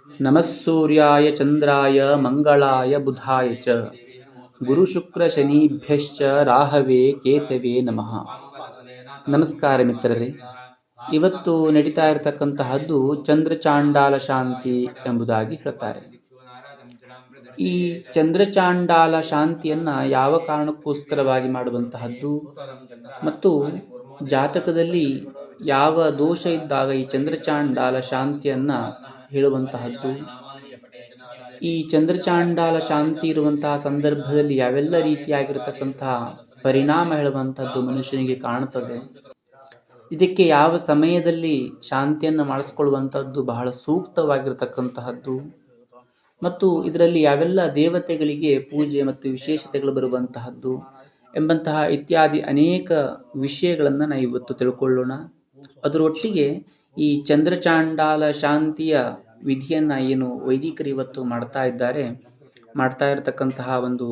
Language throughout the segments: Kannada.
ನಮಃ ಸೂರ್ಯಾಯ ಚಂದ್ರಾಯ ಮಂಗಳಾಯ ಬುಧಾಯ ಚ ಗುರು ಶುಕ್ರ ಶನಿಭ್ಯಶ್ಚ ರಾಹವೇ ಕೇತವೇ ನಮಃ. ನಮಸ್ಕಾರ ಮಿತ್ರರೇ, ಇವತ್ತು ನಡೀತಾ ಇರತಕ್ಕಂತಹದ್ದು ಚಂದ್ರಚಾಂಡಾಲ ಶಾಂತಿ ಎಂಬುದಾಗಿ ಹೇಳ್ತಾರೆ. ಈ ಚಂದ್ರಚಾಂಡಾಲ ಶಾಂತಿಯನ್ನ ಯಾವ ಕಾರಣಕ್ಕೋಸ್ಕರವಾಗಿ ಮಾಡುವಂತಹದ್ದು ಮತ್ತು ಜಾತಕದಲ್ಲಿ ಯಾವ ದೋಷ ಇದ್ದಾಗ ಈ ಚಂದ್ರಚಾಂಡಾಲ ಶಾಂತಿಯನ್ನ ಹೇಳುವಂತಹದ್ದು, ಈ ಚಂದ್ರಚಾಂಡಾಲ ಶಾಂತಿ ಇರುವಂತಹ ಸಂದರ್ಭದಲ್ಲಿ ಯಾವೆಲ್ಲ ರೀತಿಯಾಗಿರತಕ್ಕಂತಹ ಪರಿಣಾಮ ಹೇಳುವಂತಹದ್ದು ಮನುಷ್ಯನಿಗೆ ಕಾಣುತ್ತದೆ, ಇದಕ್ಕೆ ಯಾವ ಸಮಯದಲ್ಲಿ ಶಾಂತಿಯನ್ನು ಮಾಡಿಸ್ಕೊಳ್ಳುವಂಥದ್ದು ಬಹಳ ಸೂಕ್ತವಾಗಿರತಕ್ಕಂತಹದ್ದು ಮತ್ತು ಇದರಲ್ಲಿ ಯಾವೆಲ್ಲ ದೇವತೆಗಳಿಗೆ ಪೂಜೆ ಮತ್ತು ವಿಶೇಷತೆಗಳು ಬರುವಂತಹದ್ದು ಎಂಬಂತಹ ಇತ್ಯಾದಿ ಅನೇಕ ವಿಷಯಗಳನ್ನು ನಾವು ಇವತ್ತು ತಿಳ್ಕೊಳ್ಳೋಣ. ಅದರೊಟ್ಟಿಗೆ ಈ ಚಂದ್ರಚಾಂಡಾಲ ಶಾಂತಿಯ ವಿಧಿಯನ್ನ ಏನು ವೈದಿಕರು ಇವತ್ತು ಮಾಡ್ತಾ ಇರತಕ್ಕಂತಹ ಒಂದು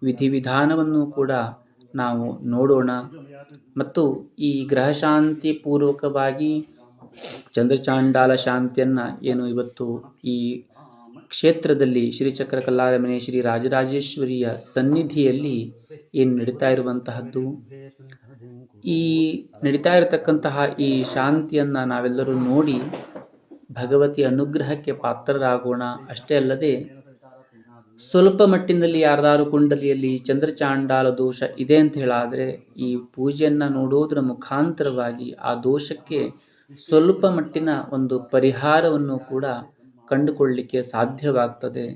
ವಿಧಿವಿಧಾನವನ್ನು ಕೂಡ ನಾವು ನೋಡೋಣ. ಮತ್ತು ಈ ಗ್ರಹಶಾಂತಿ ಪೂರ್ವಕವಾಗಿ ಚಂದ್ರಚಾಂಡಾಲ ಶಾಂತಿಯನ್ನ ಏನು ಇವತ್ತು ಈ ಕ್ಷೇತ್ರದಲ್ಲಿ ಶ್ರೀಚಕ್ರ ಕಲ್ಲಾರಮನೆ ಶ್ರೀ ರಾಜರಾಜೇಶ್ವರಿಯ ಸನ್ನಿಧಿಯಲ್ಲಿ ಏನು ನಡೀತಾ ಇರುವಂತಹದ್ದು, ಈ ನಡೀತಾ ಇರತಕ್ಕಂತಹ ಈ ಶಾಂತಿಯನ್ನ ನಾವೆಲ್ಲರೂ ನೋಡಿ ಭಗವತಿ ಅನುಗ್ರಹಕ್ಕೆ ಪಾತ್ರರಾಗೋಣ. ಅಷ್ಟೇ ಅಲ್ಲದೆ ಸ್ವಲ್ಪ ಮಟ್ಟಿನಲ್ಲಿ ಯಾರ್ದಾರು ಕುಂಡಲಿಯಲ್ಲಿ ಚಂದ್ರಚಾಂಡಾಲ ದೋಷ ಇದೆ ಅಂತ ಹೇಳಾದ್ರೆ ಈ ಪೂಜೆಯನ್ನ ನೋಡೋದ್ರ ಮುಖಾಂತರವಾಗಿ ಆ ದೋಷಕ್ಕೆ ಸ್ವಲ್ಪ ಮಟ್ಟಿನ ಒಂದು ಪರಿಹಾರವನ್ನು ಕೂಡ ಕಂಡುಕೊಳ್ಳಲಿಕ್ಕೆ ಸಾಧ್ಯವಾಗ್ತದೆ.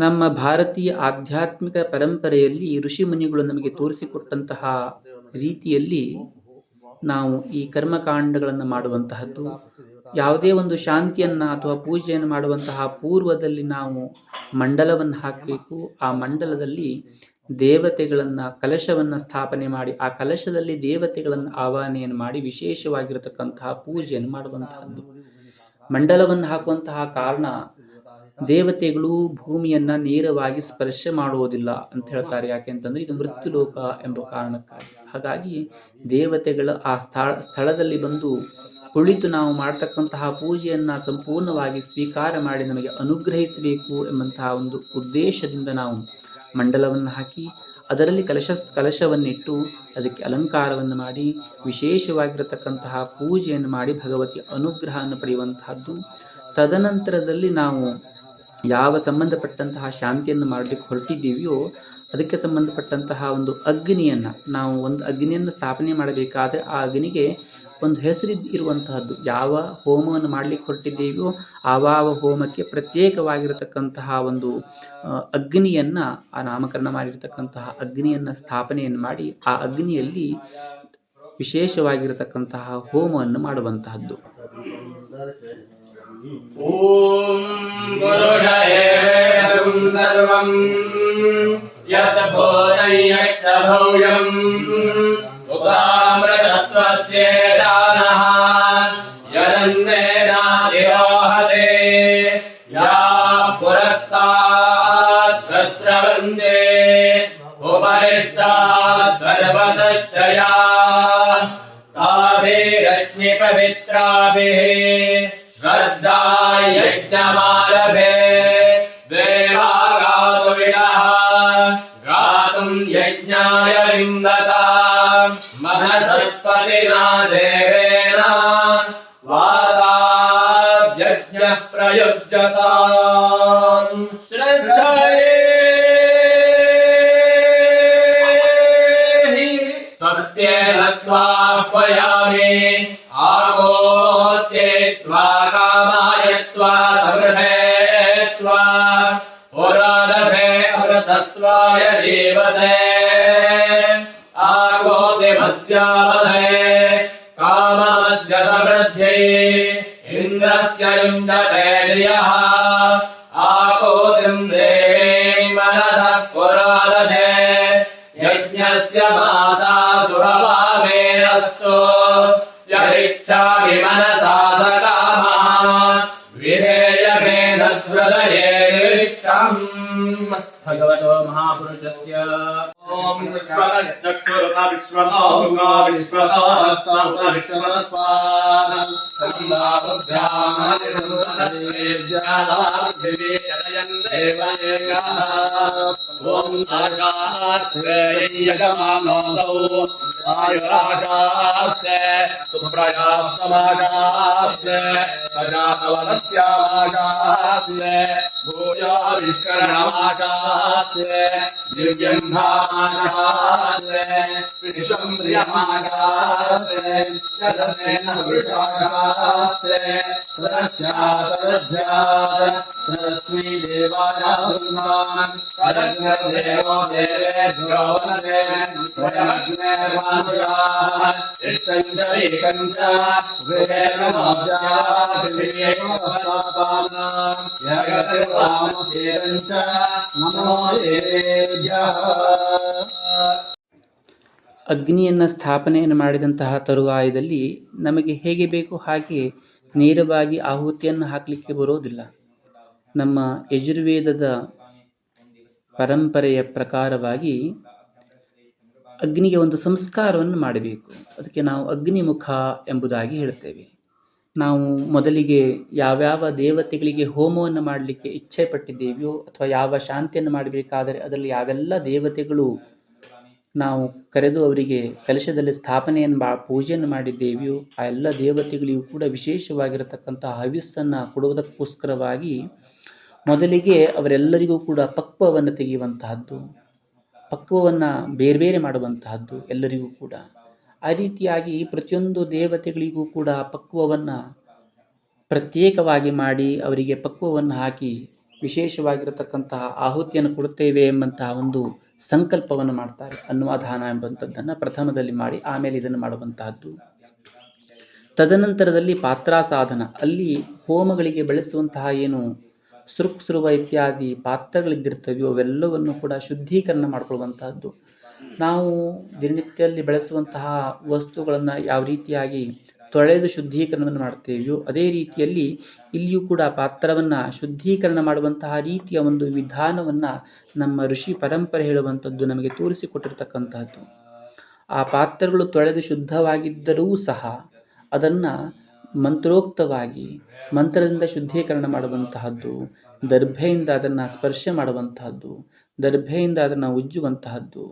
ನಮ್ಮ ಭಾರತೀಯ ಆಧ್ಯಾತ್ಮಿಕ ಪರಂಪರೆಯಲ್ಲಿ ಋಷಿ ಮುನಿಗಳು ನಮಗೆ ತೋರಿಸಿಕೊಟ್ಟಂತಹ ರೀತಿಯಲ್ಲಿ ನಾವು ಈ ಕರ್ಮಕಾಂಡಗಳನ್ನು ಮಾಡುವಂತಹದ್ದು, ಯಾವುದೇ ಒಂದು ಶಾಂತಿಯನ್ನ ಅಥವಾ ಪೂಜೆಯನ್ನು ಮಾಡುವಂತಹ ಪೂರ್ವದಲ್ಲಿ ನಾವು ಮಂಡಲವನ್ನು ಹಾಕಬೇಕು. ಆ ಮಂಡಲದಲ್ಲಿ ದೇವತೆಗಳನ್ನ ಕಲಶವನ್ನ ಸ್ಥಾಪನೆ ಮಾಡಿ ಆ ಕಲಶದಲ್ಲಿ ದೇವತೆಗಳನ್ನು ಆವಾಹನೆಯನ್ನು ಮಾಡಿ ವಿಶೇಷವಾಗಿರತಕ್ಕಂತಹ ಪೂಜೆಯನ್ನು ಮಾಡುವಂತಹದ್ದು. ಮಂಡಲವನ್ನು ಹಾಕುವಂತಹ ಕಾರಣ ದೇವತೆಗಳು ಭೂಮಿಯನ್ನ ನೇರವಾಗಿ ಸ್ಪರ್ಶ ಮಾಡುವುದಿಲ್ಲ ಅಂತ ಹೇಳ್ತಾರೆ. ಯಾಕೆಂತಂದ್ರೆ ಇದು ಮೃತ್ಯುಲೋಕ ಎಂಬ ಕಾರಣಕ್ಕಾಗಿ. ಹಾಗಾಗಿ ದೇವತೆಗಳ ಆ ಸ್ಥಳದಲ್ಲಿ ಬಂದು ಕುಳಿತು ನಾವು ಮಾಡತಕ್ಕಂತಹ ಪೂಜೆಯನ್ನ ಸಂಪೂರ್ಣವಾಗಿ ಸ್ವೀಕಾರ ಮಾಡಿ ನಮಗೆ ಅನುಗ್ರಹಿಸಬೇಕು ಎಂಬಂತಹ ಒಂದು ಉದ್ದೇಶದಿಂದ ನಾವು ಮಂಡಲವನ್ನು ಹಾಕಿ ಅದರಲ್ಲಿ ಕಲಶವನ್ನಿಟ್ಟು ಅದಕ್ಕೆ ಅಲಂಕಾರವನ್ನು ಮಾಡಿ ವಿಶೇಷವಾಗಿರತಕ್ಕಂತಹ ಪೂಜೆಯನ್ನು ಮಾಡಿ ಭಗವತಿ ಅನುಗ್ರಹವನ್ನು ಪಡೆಯುವಂತಹದ್ದು. ತದನಂತರದಲ್ಲಿ ನಾವು ಯಾವ ಸಂಬಂಧಪಟ್ಟಂತಹ ಶಾಂತಿಯನ್ನು ಮಾಡಲಿಕ್ಕೆ ಹೊರಟಿದ್ದೀವಿಯೋ ಅದಕ್ಕೆ ಸಂಬಂಧಪಟ್ಟಂತಹ ಒಂದು ನಾವು ಒಂದು ಅಗ್ನಿಯನ್ನು ಸ್ಥಾಪನೆ ಮಾಡಬೇಕಾದ್ರೆ ಆ ಅಗ್ನಿಗೆ ಒಂದು ಹೆಸರು ಇರುವಂತಹದ್ದು. ಯಾವ ಹೋಮವನ್ನು ಮಾಡಲಿಕ್ಕೆ ಹೊರಟಿದ್ದೀವಿಯೋ ಆವಾವ ಹೋಮಕ್ಕೆ ಪ್ರತ್ಯೇಕವಾಗಿರತಕ್ಕಂತಹ ಒಂದು ಅಗ್ನಿಯನ್ನ ಆ ನಾಮಕರಣ ಮಾಡಿರತಕ್ಕಂತಹ ಅಗ್ನಿಯನ್ನ ಸ್ಥಾಪನೆಯನ್ನು ಮಾಡಿ ಆ ಅಗ್ನಿಯಲ್ಲಿ ವಿಶೇಷವಾಗಿರತಕ್ಕಂತಹ ಹೋಮವನ್ನು ಮಾಡುವಂತಹದ್ದು. ಓಂ ಗುರುಷಯೇಂ ಸರ್ವಂ ಯತ್ ಬೋಧಯಚ್ಚ ಭವ್ಯಂ ಉಪಾಮೃತತ್ವಸ್ಯೇಷಾನಃ ಯದನ್ನೇನಾದಿರೋಹತೆ ಯಾ ಪುರಸ್ತಾತ್ ಪ್ರಸ್ರವಂತೆ ಉಪರಿಷ್ಟಾತ್ ಸರ್ವತಶ್ಚ ಯಾ ತಾಭಿರಶ್ಮಿ ಪವಿತ್ರಾಭಿಃ ಶ್ರದ್ಧಾ ಯಜ್ಞಮಾರಭೆ ದೇವಾಗಾತುವಿನಃ ಗಾತುಂ ಯಜ್ಞಾಯ ವಿಂದತಾಂ ಮನಸಸ್ಪತಿನಾ ದೇವೇನ ವಾತಾಯಜ್ಞಃ ಪ್ರಯುಜ್ಯತಾಂ ಶ್ರದ್ಧಯೇ ಸತ್ಯೇ ಲಕ್ವಾಹ್ವಯಾಮಿ ಆಗೋತ್ಯೇತ್ವಾ ಕಾಮಾಯತ್ವಾ ಸಮೃಷೇತ್ವಾ ಪುರಾದಭೆ ಅಮೃತಸ್ವಾಯ ಜೀವಸೆ ಆಗೋತಿಮಸ್ಯಾಮಧೆ ಕಾಮಸ್ಯ ಸಮೃದ್ಧೈ ಇಂದ್ರಸ್ಯ ಯುಂಜತೆ ಧಿಯಃ ಆಗೋತಿಂ ದೇವೀಂ ಮನಸಃ ಪುರಾದಭೆ ಯಜ್ಞಸ್ಯ ಮಾತಾ ಸುರವಾಮೇರಸ್ತು ಯದಿಚ್ಛಾಮಿ ಮನಸಾ ಸಕಾಮಃ ವಿಧೇಯಮೇ ತದ್ಹೃದಯೇ ನಿವಿಷ್ಟಂ. ಭಗವತೋ ಮಹಾಪುರುಷಸ್ಯ ಓಂ ಸ್ವಗಶ್ಚಕ್ಷುರುಪ विश्वतो गो विश्वतो हस्तौत विश्वत स्वाहा ओम आकाशे यजमानोऽसौ आयुराकाशे सुप्रयास्तमाकाशे प्रजातवनस्यामाकाशे भूयो विष्करणमाकाशे दिव्यन्धामाकाशे विश्वं प्रियमाकाशे यदनेन वृषाकाशे सरस्मै देवाय सुन्नान् अदग्नदेवो देवेभ्यो वन्दे स्वयमग्नेर्वाणयान् इष्टञ्चैकञ्च वेदमोद्याभिर्येवस्तापानां यगतिर्वामसेदञ्च नमो देवेभ्यः. ಅಗ್ನಿಯನ್ನು ಸ್ಥಾಪನೆಯನ್ನು ಮಾಡಿದಂತಹ ತರುವಾಯದಲ್ಲಿ ನಮಗೆ ಹೇಗೆ ಬೇಕು ಹಾಗೆ ನೇರವಾಗಿ ಆಹುತಿಯನ್ನು ಹಾಕಲಿಕ್ಕೆ ಬರೋದಿಲ್ಲ. ನಮ್ಮ ಯಜುರ್ವೇದದ ಪರಂಪರೆಯ ಪ್ರಕಾರವಾಗಿ ಅಗ್ನಿಗೆ ಒಂದು ಸಂಸ್ಕಾರವನ್ನು ಮಾಡಬೇಕು. ಅದಕ್ಕೆ ನಾವು ಅಗ್ನಿಮುಖ ಎಂಬುದಾಗಿ ಹೇಳ್ತೇವೆ. ನಾವು ಮೊದಲಿಗೆ ಯಾವ್ಯಾವ ದೇವತೆಗಳಿಗೆ ಹೋಮವನ್ನು ಮಾಡಲಿಕ್ಕೆ ಇಚ್ಛೆ ಪಟ್ಟಿದ್ದೇವೆಯೋ ಅಥವಾ ಯಾವ ಶಾಂತಿಯನ್ನು ಮಾಡಬೇಕಾದರೆ ಅದರಲ್ಲಿ ಯಾವೆಲ್ಲ ದೇವತೆಗಳು ನಾವು ಕರೆದು ಅವರಿಗೆ ಕಲಶದಲ್ಲಿ ಸ್ಥಾಪನೆಯನ್ನು ಪೂಜೆಯನ್ನು ಮಾಡಿದ್ದೇವೆಯೋ ಆ ಎಲ್ಲ ದೇವತೆಗಳಿಗೂ ಕೂಡ ವಿಶೇಷವಾಗಿರತಕ್ಕಂಥ ಹವಿಸ್ಸನ್ನು ಕೊಡುವುದಕ್ಕೋಸ್ಕರವಾಗಿ ಮೊದಲಿಗೆ ಅವರೆಲ್ಲರಿಗೂ ಕೂಡ ಪಕ್ವವನ್ನು ತೆಗೆಯುವಂತಹದ್ದು, ಪಕ್ವವನ್ನು ಬೇರೆ ಬೇರೆ ಮಾಡುವಂತಹದ್ದು ಎಲ್ಲರಿಗೂ ಕೂಡ. ಆ ರೀತಿಯಾಗಿ ಪ್ರತಿಯೊಂದು ದೇವತೆಗಳಿಗೂ ಕೂಡ ಪಕ್ವವನ್ನು ಪ್ರತ್ಯೇಕವಾಗಿ ಮಾಡಿ ಅವರಿಗೆ ಪಕ್ವವನ್ನು ಹಾಕಿ ವಿಶೇಷವಾಗಿರತಕ್ಕಂತಹ ಆಹುತಿಯನ್ನು ಕೊಡುತ್ತೇವೆ ಎಂಬಂತಹ ಒಂದು ಸಂಕಲ್ಪವನ್ನು ಮಾಡ್ತಾರೆ. ಅನ್ವಾಧಾನ ಎಂಬಂಥದ್ದನ್ನು ಪ್ರಥಮದಲ್ಲಿ ಮಾಡಿ ಆಮೇಲೆ ಇದನ್ನು ಮಾಡುವಂತಹದ್ದು. ತದನಂತರದಲ್ಲಿ ಪಾತ್ರಾಸಾಧನ, ಅಲ್ಲಿ ಹೋಮಗಳಿಗೆ ಬಳಸುವಂತಹ ಏನು ಸುರುವ ಇತ್ಯಾದಿ ಪಾತ್ರಗಳಿದ್ದಿರ್ತವೆಯೋ ಅವೆಲ್ಲವನ್ನು ಕೂಡ ಶುದ್ಧೀಕರಣ ಮಾಡಿಕೊಳ್ಳುವಂತಹದ್ದು. ನಾವು ದಿನನಿತ್ಯದಲ್ಲಿ ಬಳಸುವಂತಹ ವಸ್ತುಗಳನ್ನು ಯಾವ ರೀತಿಯಾಗಿ ತೊಳೆದು ಶುದ್ಧೀಕರಣವನ್ನು ಮಾಡ್ತೇವೆಯೋ ಅದೇ ರೀತಿಯಲ್ಲಿ ಇಲ್ಲಿಯೂ ಕೂಡ ಪಾತ್ರವನ್ನು ಶುದ್ಧೀಕರಣ ಮಾಡುವಂತಹ ರೀತಿಯ ಒಂದು ವಿಧಾನವನ್ನು ನಮ್ಮ ಋಷಿ ಪರಂಪರೆ ಹೇಳುವಂಥದ್ದು ನಮಗೆ ತೋರಿಸಿಕೊಟ್ಟಿರ್ತಕ್ಕಂಥದ್ದು. ಆ ಪಾತ್ರಗಳು ತೊಳೆದು ಶುದ್ಧವಾಗಿದ್ದರೂ ಸಹ ಅದನ್ನು ಮಂತ್ರೋಕ್ತವಾಗಿ ಮಂತ್ರದಿಂದ ಶುದ್ಧೀಕರಣ ಮಾಡುವಂತಹದ್ದು, ದರ್ಭೆಯಿಂದ ಅದನ್ನು ಸ್ಪರ್ಶ ಮಾಡುವಂತಹದ್ದು, ದರ್ಭೆಯಿಂದ ಅದನ್ನು ಉಜ್ಜುವಂತಹದ್ದು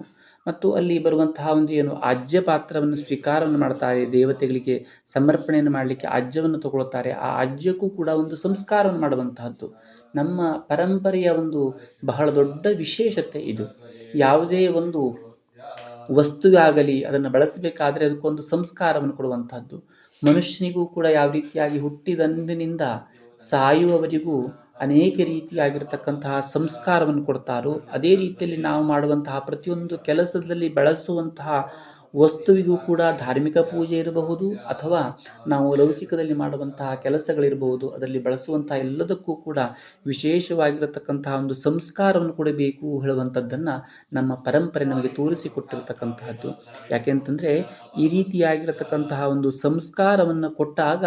ಮತ್ತು ಅಲ್ಲಿ ಬರುವಂತಹ ಒಂದು ಏನು ಆಜ್ಯ ಪಾತ್ರವನ್ನು ಸ್ವೀಕಾರವನ್ನು ಮಾಡ್ತಾರೆ. ದೇವತೆಗಳಿಗೆ ಸಮರ್ಪಣೆಯನ್ನು ಮಾಡಲಿಕ್ಕೆ ಆಜ್ಯವನ್ನು ತಗೊಳ್ತಾರೆ. ಆ ಆಜ್ಯಕ್ಕೂ ಕೂಡ ಒಂದು ಸಂಸ್ಕಾರವನ್ನು ಮಾಡುವಂತಹದ್ದು ನಮ್ಮ ಪರಂಪರೆಯ ಒಂದು ಬಹಳ ದೊಡ್ಡ ವಿಶೇಷತೆ ಇದು. ಯಾವುದೇ ಒಂದು ವಸ್ತುವಾಗಲಿ ಅದನ್ನು ಬಳಸಬೇಕಾದರೆ ಅದಕ್ಕೊಂದು ಸಂಸ್ಕಾರವನ್ನು ಕೊಡುವಂತಹದ್ದು. ಮನುಷ್ಯನಿಗೂ ಕೂಡ ಯಾವ ರೀತಿಯಾಗಿ ಹುಟ್ಟಿದಂದಿನಿಂದ ಸಾಯುವವರಿಗೂ ಅನೇಕ ರೀತಿಯಾಗಿರ್ತಕ್ಕಂತಹ ಸಂಸ್ಕಾರವನ್ನು ಕೊಡ್ತಾರೋ ಅದೇ ರೀತಿಯಲ್ಲಿ ನಾವು ಮಾಡುವಂತಹ ಪ್ರತಿಯೊಂದು ಕೆಲಸದಲ್ಲಿ ಬಳಸುವಂತಹ ವಸ್ತುವಿಗೂ ಕೂಡ ಧಾರ್ಮಿಕ ಪೂಜೆ ಇರಬಹುದು ಅಥವಾ ನಾವು ಲೌಕಿಕದಲ್ಲಿ ಮಾಡುವಂತಹ ಕೆಲಸಗಳಿರಬಹುದು, ಅದರಲ್ಲಿ ಬಳಸುವಂತಹ ಎಲ್ಲದಕ್ಕೂ ಕೂಡ ವಿಶೇಷವಾಗಿರತಕ್ಕಂತಹ ಒಂದು ಸಂಸ್ಕಾರವನ್ನು ಕೊಡಬೇಕು ಹೇಳುವಂಥದ್ದನ್ನು ನಮ್ಮ ಪರಂಪರೆ ನಮಗೆ ತೋರಿಸಿಕೊಟ್ಟಿರ್ತಕ್ಕಂತಹದ್ದು. ಯಾಕೆಂತಂದರೆ ಈ ರೀತಿಯಾಗಿರತಕ್ಕಂತಹ ಒಂದು ಸಂಸ್ಕಾರವನ್ನು ಕೊಟ್ಟಾಗ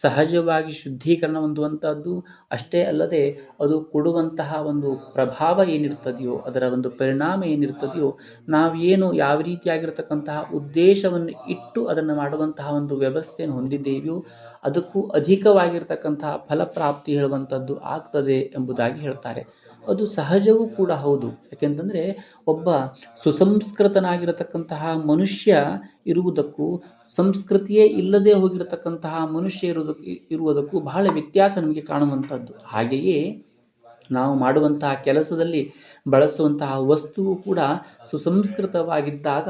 ಸಹಜವಾಗಿ ಶುದ್ಧೀಕರಣ ಹೊಂದುವಂಥದ್ದು ಅಷ್ಟೇ ಅಲ್ಲದೆ ಅದು ಕೊಡುವಂತಹ ಒಂದು ಪ್ರಭಾವ ಏನಿರ್ತದೆಯೋ ಅದರ ಒಂದು ಪರಿಣಾಮ ಏನಿರ್ತದೆಯೋ ನಾವೇನು ಯಾವ ರೀತಿಯಾಗಿರತಕ್ಕಂತಹ ಉದ್ದೇಶವನ್ನು ಇಟ್ಟು ಅದನ್ನು ಮಾಡುವಂತಹ ಒಂದು ವ್ಯವಸ್ಥೆಯನ್ನು ಹೊಂದಿದ್ದೇವೆಯೋ ಅದಕ್ಕೂ ಅಧಿಕವಾಗಿರ್ತಕ್ಕಂತಹ ಫಲಪ್ರಾಪ್ತಿ ಹೇಳುವಂಥದ್ದು ಆಗ್ತದೆ ಎಂಬುದಾಗಿ ಹೇಳ್ತಾರೆ. ಅದು ಸಹಜವೂ ಕೂಡ ಹೌದು. ಯಾಕೆಂತಂದರೆ ಒಬ್ಬ ಸುಸಂಸ್ಕೃತನಾಗಿರತಕ್ಕಂತಹ ಮನುಷ್ಯ ಇರುವುದಕ್ಕೂ ಸಂಸ್ಕೃತಿಯೇ ಇಲ್ಲದೆ ಹೋಗಿರತಕ್ಕಂತಹ ಮನುಷ್ಯ ಇರುವುದಕ್ಕೂ ಬಹಳ ವ್ಯತ್ಯಾಸ ನಮಗೆ ಕಾಣುವಂಥದ್ದು. ಹಾಗೆಯೇ ನಾವು ಮಾಡುವಂತಹ ಕೆಲಸದಲ್ಲಿ ಬಳಸುವಂತಹ ವಸ್ತುವು ಕೂಡ ಸುಸಂಸ್ಕೃತವಾಗಿದ್ದಾಗ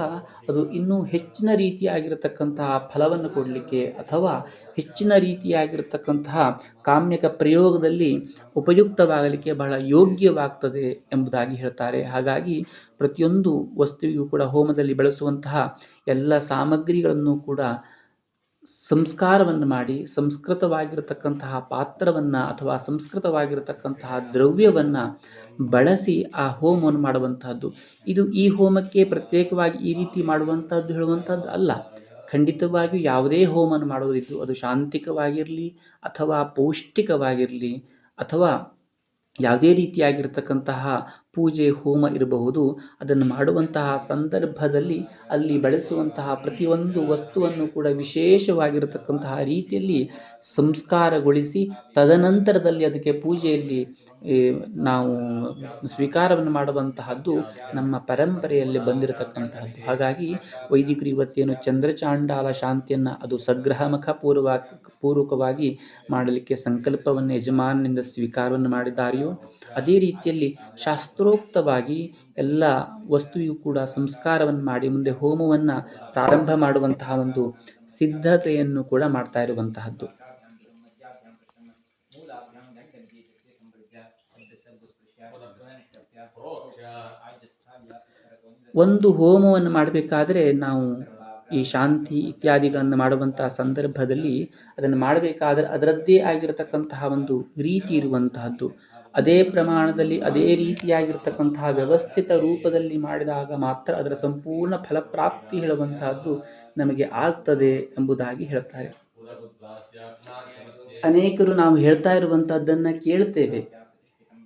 ಅದು ಇನ್ನೂ ಹೆಚ್ಚಿನ ರೀತಿಯಾಗಿರತಕ್ಕಂತಹ ಫಲವನ್ನು ಕೊಡಲಿಕ್ಕೆ ಅಥವಾ ಹೆಚ್ಚಿನ ರೀತಿಯಾಗಿರತಕ್ಕಂತಹ ಕಾಮ್ಯಕ ಪ್ರಯೋಗದಲ್ಲಿ ಉಪಯುಕ್ತವಾಗಲಿಕ್ಕೆ ಬಹಳ ಯೋಗ್ಯವಾಗ್ತದೆ ಎಂಬುದಾಗಿ ಹೇಳ್ತಾರೆ. ಹಾಗಾಗಿ ಪ್ರತಿಯೊಂದು ವಸ್ತುವಿಗೂ ಕೂಡ ಹೋಮದಲ್ಲಿ ಬಳಸುವಂತಹ ಎಲ್ಲ ಸಾಮಗ್ರಿಗಳನ್ನು ಕೂಡ ಸಂಸ್ಕಾರವನ್ನು ಮಾಡಿ ಸಂಸ್ಕೃತವಾಗಿರತಕ್ಕಂತಹ ಪಾತ್ರವನ್ನು ಅಥವಾ ಸಂಸ್ಕೃತವಾಗಿರತಕ್ಕಂತಹ ದ್ರವ್ಯವನ್ನು ಬಳಸಿ ಆ ಹೋಮವನ್ನು ಮಾಡುವಂತಹದ್ದು. ಇದು ಈ ಹೋಮಕ್ಕೆ ಪ್ರತ್ಯೇಕವಾಗಿ ಈ ರೀತಿ ಮಾಡುವಂಥದ್ದು ಹೇಳುವಂಥದ್ದು ಅಲ್ಲ. ಖಂಡಿತವಾಗಿಯೂ ಯಾವುದೇ ಹೋಮವನ್ನು ಮಾಡುವುದಿದ್ದು ಅದು ಶಾಂತಿಕವಾಗಿರಲಿ ಅಥವಾ ಪೌಷ್ಟಿಕವಾಗಿರಲಿ ಅಥವಾ ಯಾವುದೇ ರೀತಿಯಾಗಿರ್ತಕ್ಕಂತಹ ಪೂಜೆ ಹೋಮ ಇರಬಹುದು, ಅದನ್ನು ಮಾಡುವಂತಹ ಸಂದರ್ಭದಲ್ಲಿ ಅಲ್ಲಿ ಬಳಸುವಂತಹ ಪ್ರತಿಯೊಂದು ವಸ್ತುವನ್ನು ಕೂಡ ವಿಶೇಷವಾಗಿರತಕ್ಕಂತಹ ರೀತಿಯಲ್ಲಿ ಸಂಸ್ಕಾರಗೊಳಿಸಿ ತದನಂತರದಲ್ಲಿ ಅದಕ್ಕೆ ಪೂಜೆಯಲ್ಲಿ ನಾವು ಸ್ವೀಕಾರವನ್ನು ಮಾಡುವಂತಹದ್ದು ನಮ್ಮ ಪರಂಪರೆಯಲ್ಲಿ ಬಂದಿರತಕ್ಕಂತಹದ್ದು. ಹಾಗಾಗಿ ವೈದಿಕರು ಇವತ್ತೇನು ಚಂದ್ರಚಾಂಡಾಲ ಶಾಂತಿಯನ್ನು ಅದು ಸಗ್ರಹಮುಖ ಪೂರ್ವಕವಾಗಿ ಮಾಡಲಿಕ್ಕೆ ಸಂಕಲ್ಪವನ್ನು ಯಜಮಾನನಿಂದ ಸ್ವೀಕಾರವನ್ನು ಮಾಡಿದ್ದಾರೆಯೋ, ಅದೇ ರೀತಿಯಲ್ಲಿ ಶಾಸ್ತ್ರೋಕ್ತವಾಗಿ ಎಲ್ಲ ವಸ್ತುವಿಗೂ ಕೂಡ ಸಂಸ್ಕಾರವನ್ನು ಮಾಡಿ ಮುಂದೆ ಹೋಮವನ್ನು ಪ್ರಾರಂಭ ಮಾಡುವಂತಹ ಒಂದು ಸಿದ್ಧತೆಯನ್ನು ಕೂಡ ಮಾಡ್ತಾ ಇರುವಂತಹದ್ದು. ಒಂದು ಹೋಮವನ್ನು ಮಾಡಬೇಕಾದ್ರೆ ನಾವು ಈ ಶಾಂತಿ ಇತ್ಯಾದಿಗಳನ್ನು ಮಾಡುವಂತಹ ಸಂದರ್ಭದಲ್ಲಿ ಅದನ್ನು ಮಾಡಬೇಕಾದ್ರೆ ಅದರದ್ದೇ ಆಗಿರತಕ್ಕಂತಹ ಒಂದು ರೀತಿ ಇರುವಂತಹದ್ದು. ಅದೇ ಪ್ರಮಾಣದಲ್ಲಿ ಅದೇ ರೀತಿಯಾಗಿರ್ತಕ್ಕಂತಹ ವ್ಯವಸ್ಥಿತ ರೂಪದಲ್ಲಿ ಮಾಡಿದಾಗ ಮಾತ್ರ ಅದರ ಸಂಪೂರ್ಣ ಫಲಪ್ರಾಪ್ತಿ ಹೇಳುವಂತಹದ್ದು ನಮಗೆ ಆಗ್ತದೆ ಎಂಬುದಾಗಿ ಹೇಳ್ತಾರೆ. ಅನೇಕರು ನಾವು ಹೇಳ್ತಾ ಇರುವಂತಹದ್ದನ್ನು ಕೇಳ್ತೇವೆ.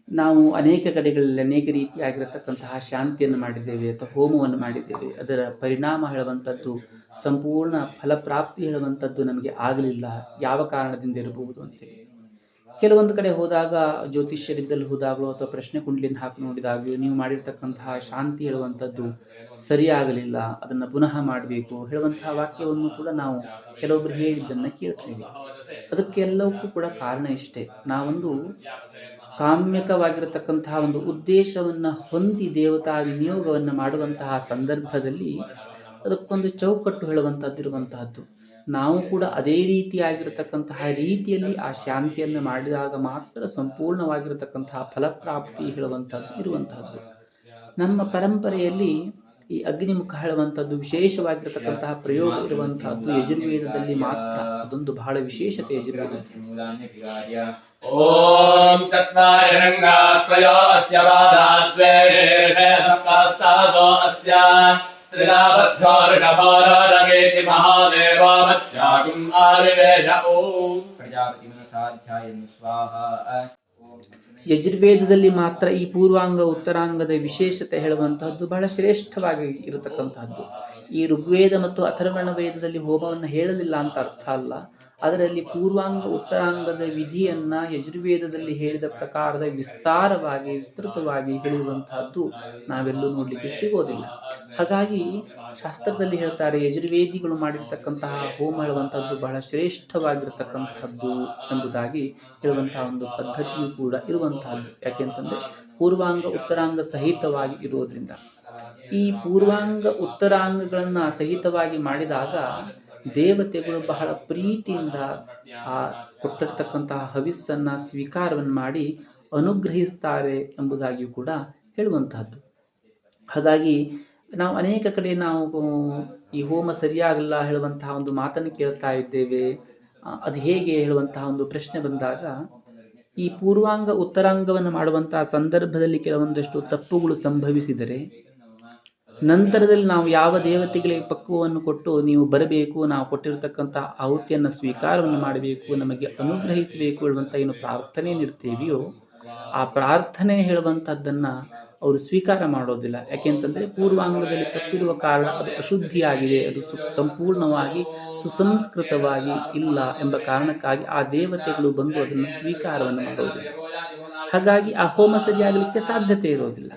ನಾವು ಅನೇಕ ಕಡೆಗಳಲ್ಲಿ ಅನೇಕ ರೀತಿಯಾಗಿರತಕ್ಕಂತಹ ಶಾಂತಿಯನ್ನು ಮಾಡಿದ್ದೇವೆ ಅಥವಾ ಹೋಮವನ್ನು ಮಾಡಿದ್ದೇವೆ, ಅದರ ಪರಿಣಾಮ ಹೇಳುವಂಥದ್ದು ಸಂಪೂರ್ಣ ಫಲಪ್ರಾಪ್ತಿ ಹೇಳುವಂಥದ್ದು ನಮಗೆ ಆಗಲಿಲ್ಲ, ಯಾವ ಕಾರಣದಿಂದ ಇರಬಹುದು ಅಂತೇಳಿ. ಕೆಲವೊಂದು ಕಡೆ ಹೋದಾಗ ಜ್ಯೋತಿಷ್ಯರಿದ್ದಲ್ಲಿ ಹೋದಾಗಲೋ ಅಥವಾ ಪ್ರಶ್ನೆ ಕುಂಡ್ಲಿನ ಹಾಕಿ ನೋಡಿದಾಗಲೂ ನೀವು ಮಾಡಿರ್ತಕ್ಕಂತಹ ಶಾಂತಿ ಹೇಳುವಂಥದ್ದು ಸರಿಯಾಗಲಿಲ್ಲ, ಅದನ್ನು ಪುನಃ ಮಾಡಬೇಕು ಹೇಳುವಂತಹ ವಾಕ್ಯವನ್ನು ಕೂಡ ನಾವು ಕೆಲವೊಬ್ಬರು ಹೇಳಿದ್ದನ್ನು ಕೇಳ್ತೇವೆ. ಅದಕ್ಕೆಲ್ಲವಕ್ಕೂ ಕೂಡ ಕಾರಣ ಇಷ್ಟೇ, ನಾವೊಂದು ಕಾಮ್ಯಕವಾಗಿರತಕ್ಕಂತಹ ಒಂದು ಉದ್ದೇಶವನ್ನು ಹೊಂದಿ ದೇವತಾ ವಿನಿಯೋಗವನ್ನು ಮಾಡುವಂತಹ ಸಂದರ್ಭದಲ್ಲಿ ಅದಕ್ಕೊಂದು ಚೌಕಟ್ಟು ಹೇಳುವಂಥದ್ದಿರುವಂತಹದ್ದು. ನಾವು ಕೂಡ ಅದೇ ರೀತಿಯಾಗಿರತಕ್ಕಂತಹ ರೀತಿಯಲ್ಲಿ ಆ ಶಾಂತಿಯನ್ನು ಮಾಡಿದಾಗ ಮಾತ್ರ ಸಂಪೂರ್ಣವಾಗಿರತಕ್ಕಂತಹ ಫಲಪ್ರಾಪ್ತಿ ಹೇಳುವಂಥದ್ದು ಇರುವಂತಹದ್ದು. ನಮ್ಮ ಪರಂಪರೆಯಲ್ಲಿ ಈ ಅಗ್ನಿಮುಖ ಹೇಳುವಂಥದ್ದು ವಿಶೇಷವಾಗಿರತಕ್ಕಂತಹ ಪ್ರಯೋಗ ಇರುವಂತಹದ್ದು ಯಜುರ್ವೇದದಲ್ಲಿ ಮಾತ್ರ. ಅದೊಂದು ಬಹಳ ವಿಶೇಷತೆ ಯಜುರ್ವೇದ. ಓಂ ಚತ್ವಾರಿ ರಂಗಾತ್ವಯೋ ಅಸ್ಯ ವಾದಾತ್ವೇ ಶೀರ್ಷೇ ಸಪ್ತಾಸ್ತಾಸೋ ಅಸ್ಯ ತ್ರಿಲಾಬದ್ಧೋ ಋಷಭೋರಗೇತಿ ಮಹಾದೇವ ಮತ್ಯಾಗುಂ ಆವಿವೇಶ. ಓಂ ಪ್ರಜಾಪತಿ ಮನಸಾಧ್ಯಾಯನು ಸ್ವಾಹಾ. ಯಜುರ್ವೇದದಲ್ಲಿ ಮಾತ್ರ ಈ ಪೂರ್ವಾಂಗ ಉತ್ತರಾಂಗದ ವಿಶೇಷತೆ ಹೇಳುವಂತಹದ್ದು ಬಹಳ ಶ್ರೇಷ್ಠವಾಗಿ ಇರತಕ್ಕಂತಹದ್ದು. ಈ ಋಗ್ವೇದ ಮತ್ತು ಅಥರ್ವಣ ವೇದದಲ್ಲಿ ಹೋಮವನ್ನು ಹೇಳಲಿಲ್ಲ ಅಂತ ಅರ್ಥ ಅಲ್ಲ. ಅದರಲ್ಲಿ ಪೂರ್ವಾಂಗ ಉತ್ತರಾಂಗದ ವಿಧಿಯನ್ನ ಯಜುರ್ವೇದದಲ್ಲಿ ಹೇಳಿದ ಪ್ರಕಾರದ ವಿಸ್ತೃತವಾಗಿ ಹೇಳುವಂತಹದ್ದು ನಾವೆಲ್ಲೂ ನೋಡ್ಲಿಕ್ಕೆ ಸಿಗೋದಿಲ್ಲ. ಹಾಗಾಗಿ ಶಾಸ್ತ್ರದಲ್ಲಿ ಹೇಳ್ತಾರೆ ಯಜುರ್ವೇದಿಗಳು ಮಾಡಿರ್ತಕ್ಕಂತಹ ಹೋಮ ಹೇಳುವಂತಹದ್ದು ಬಹಳ ಶ್ರೇಷ್ಠವಾಗಿರತಕ್ಕಂತಹದ್ದು ಎಂಬುದಾಗಿ ಹೇಳುವಂತಹ ಒಂದು ಪದ್ಧತಿಯು ಕೂಡ ಇರುವಂತಹದ್ದು. ಯಾಕೆಂತಂದ್ರೆ ಪೂರ್ವಾಂಗ ಉತ್ತರಾಂಗ ಸಹಿತವಾಗಿ ಇರುವುದರಿಂದ. ಈ ಪೂರ್ವಾಂಗ ಉತ್ತರಾಂಗಗಳನ್ನ ಸಹಿತವಾಗಿ ಮಾಡಿದಾಗ ದೇವತೆಗಳು ಬಹಳ ಪ್ರೀತಿಯಿಂದ ಆ ಕೊಟ್ಟಿರ್ತಕ್ಕಂತಹ ಹವಿಸ್ಸನ್ನ ಸ್ವೀಕಾರವನ್ನು ಮಾಡಿ ಅನುಗ್ರಹಿಸ್ತಾರೆ ಎಂಬುದಾಗಿಯೂ ಕೂಡ ಹೇಳುವಂತಹದ್ದು. ಹಾಗಾಗಿ ನಾವು ಅನೇಕ ಕಡೆ ನಾವು ಈ ಹೋಮ ಸರಿಯಾಗಲ್ಲ ಹೇಳುವಂತಹ ಒಂದು ಮಾತನ್ನು ಕೇಳ್ತಾ ಇದ್ದೇವೆ. ಅದು ಹೇಗೆ ಹೇಳುವಂತಹ ಒಂದು ಪ್ರಶ್ನೆ ಬಂದಾಗ ಈ ಪೂರ್ವಾಂಗ ಉತ್ತರಾಂಗವನ್ನು ಮಾಡುವಂತಹ ಸಂದರ್ಭದಲ್ಲಿ ಕೆಲವೊಂದಷ್ಟು ತಪ್ಪುಗಳು ಸಂಭವಿಸಿದರೆ ನಂತರದಲ್ಲಿ ನಾವು ಯಾವ ದೇವತೆಗಳಿಗೆ ಪಕ್ವವನ್ನು ಕೊಟ್ಟು ನೀವು ಬರಬೇಕು, ನಾವು ಕೊಟ್ಟಿರತಕ್ಕಂಥ ಆಹುತಿಯನ್ನು ಸ್ವೀಕಾರವನ್ನು ಮಾಡಬೇಕು, ನಮಗೆ ಅನುಗ್ರಹಿಸಬೇಕು ಹೇಳುವಂಥ ಏನು ಪ್ರಾರ್ಥನೆ ನೀಡ್ತೇವೆಯೋ ಆ ಪ್ರಾರ್ಥನೆ ಹೇಳುವಂಥದ್ದನ್ನು ಅವರು ಸ್ವೀಕಾರ ಮಾಡೋದಿಲ್ಲ. ಯಾಕೆಂತಂದರೆ ಪೂರ್ವಾಂಗದಲ್ಲಿ ತಪ್ಪಿರುವ ಕಾರಣ ಅದು ಅಶುದ್ಧಿಯಾಗಿದೆ, ಅದು ಸಂಪೂರ್ಣವಾಗಿ ಸುಸಂಸ್ಕೃತವಾಗಿ ಇಲ್ಲ ಎಂಬ ಕಾರಣಕ್ಕಾಗಿ ಆ ದೇವತೆಗಳು ಬಂದು ಅದನ್ನು ಸ್ವೀಕಾರವನ್ನು ಮಾಡೋದಿಲ್ಲ. ಹಾಗಾಗಿ ಆ ಹೋಮ ಸರಿಯಾಗಲಿಕ್ಕೆ ಸಾಧ್ಯತೆ ಇರೋದಿಲ್ಲ.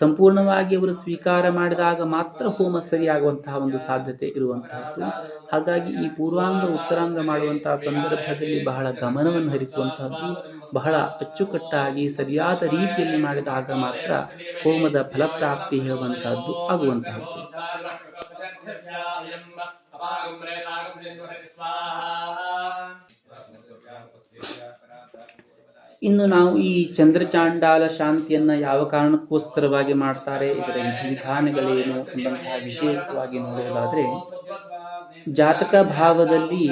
ಸಂಪೂರ್ಣವಾಗಿ ಅವರು ಸ್ವೀಕಾರ ಮಾಡಿದಾಗ ಮಾತ್ರ ಹೋಮ ಸರಿಯಾಗುವಂತಹ ಒಂದು ಸಾಧ್ಯತೆ ಇರುವಂತಹದ್ದು. ಹಾಗಾಗಿ ಈ ಪೂರ್ವಾಂಗ ಉತ್ತರಾಂಗ ಮಾಡುವಂತಹ ಸಂದರ್ಭದಲ್ಲಿ ಬಹಳ ಗಮನವನ್ನು ಹರಿಸುವಂತಹದ್ದು, ಬಹಳ ಅಚ್ಚುಕಟ್ಟಾಗಿ ಸರಿಯಾದ ರೀತಿಯಲ್ಲಿ ಮಾಡಿದಾಗ ಮಾತ್ರ ಹೋಮದ ಫಲಪ್ರಾಪ್ತಿ ಹೇಳುವಂತಹದ್ದು ಆಗುವಂತಹದ್ದು. ಇನ್ನು ನಾವು ಈ ಚಂದ್ರಚಾಂಡಾಲ ಶಾಂತಿಯನ್ನು ಯಾವ ಕಾರಣಕ್ಕೋಸ್ಕರವಾಗಿ ಮಾಡ್ತಾರೆ, ಇದರ ವಿಧಾನಗಳೇನು ಎಂಬಂತಹ ವಿಷಯವಾಗಿ ನೋಡುವುದಾದರೆ, ಜಾತಕ ಭಾವದಲ್ಲಿ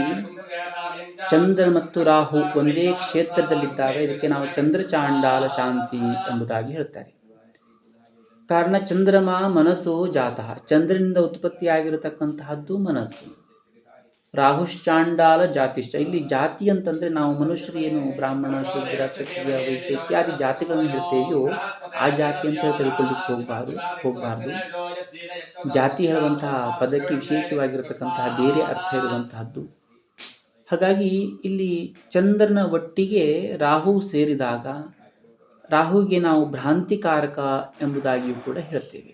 ಚಂದ್ರ ಮತ್ತು ರಾಹು ಒಂದೇ ಕ್ಷೇತ್ರದಲ್ಲಿದ್ದಾಗ ಇದಕ್ಕೆ ನಾವು ಚಂದ್ರಚಾಂಡಾಲ ಶಾಂತಿ ಎಂಬುದಾಗಿ ಹೇಳ್ತಾರೆ. ಕಾರಣ ಚಂದ್ರಮ ಮನಸ್ಸು ಜಾತಃ, ಚಂದ್ರನಿಂದ ಉತ್ಪತ್ತಿಯಾಗಿರತಕ್ಕಂತಹದ್ದು ಮನಸ್ಸು. ರಾಹುಶ್ಚಾಂಡಾಲ ಜಾತಿಶ್ಚ. ಇಲ್ಲಿ ಜಾತಿ ಅಂತಂದ್ರೆ ನಾವು ಮನುಷ್ಯರು ಏನು ಬ್ರಾಹ್ಮಣ, ಶೂದ್ರ, ಕ್ಷತ್ರಿಯ, ವೈಶ್ಯ ಇತ್ಯಾದಿ ಜಾತಿಗಳನ್ನು ಹೇಳ್ತೇವೆಯೋ ಆ ಜಾತಿ ಅಂತ ಹೇಳಿ ತಿಳ್ಕೊಳ್ಳಿಕ್ಕೆ ಹೋಗಬಾರ್ದು. ಜಾತಿ ಹೇಳುವಂತಹ ಪದಕ್ಕೆ ವಿಶೇಷವಾಗಿರತಕ್ಕಂತಹ ಬೇರೆ ಅರ್ಥ ಇರುವಂತಹದ್ದು. ಹಾಗಾಗಿ ಇಲ್ಲಿ ಚಂದ್ರನ ಒಟ್ಟಿಗೆ ರಾಹು ಸೇರಿದಾಗ ರಾಹುಗೆ ನಾವು ಭ್ರಾಂತಿಕಾರಕ ಎಂಬುದಾಗಿಯೂ ಕೂಡ ಹೇಳ್ತೇವೆ.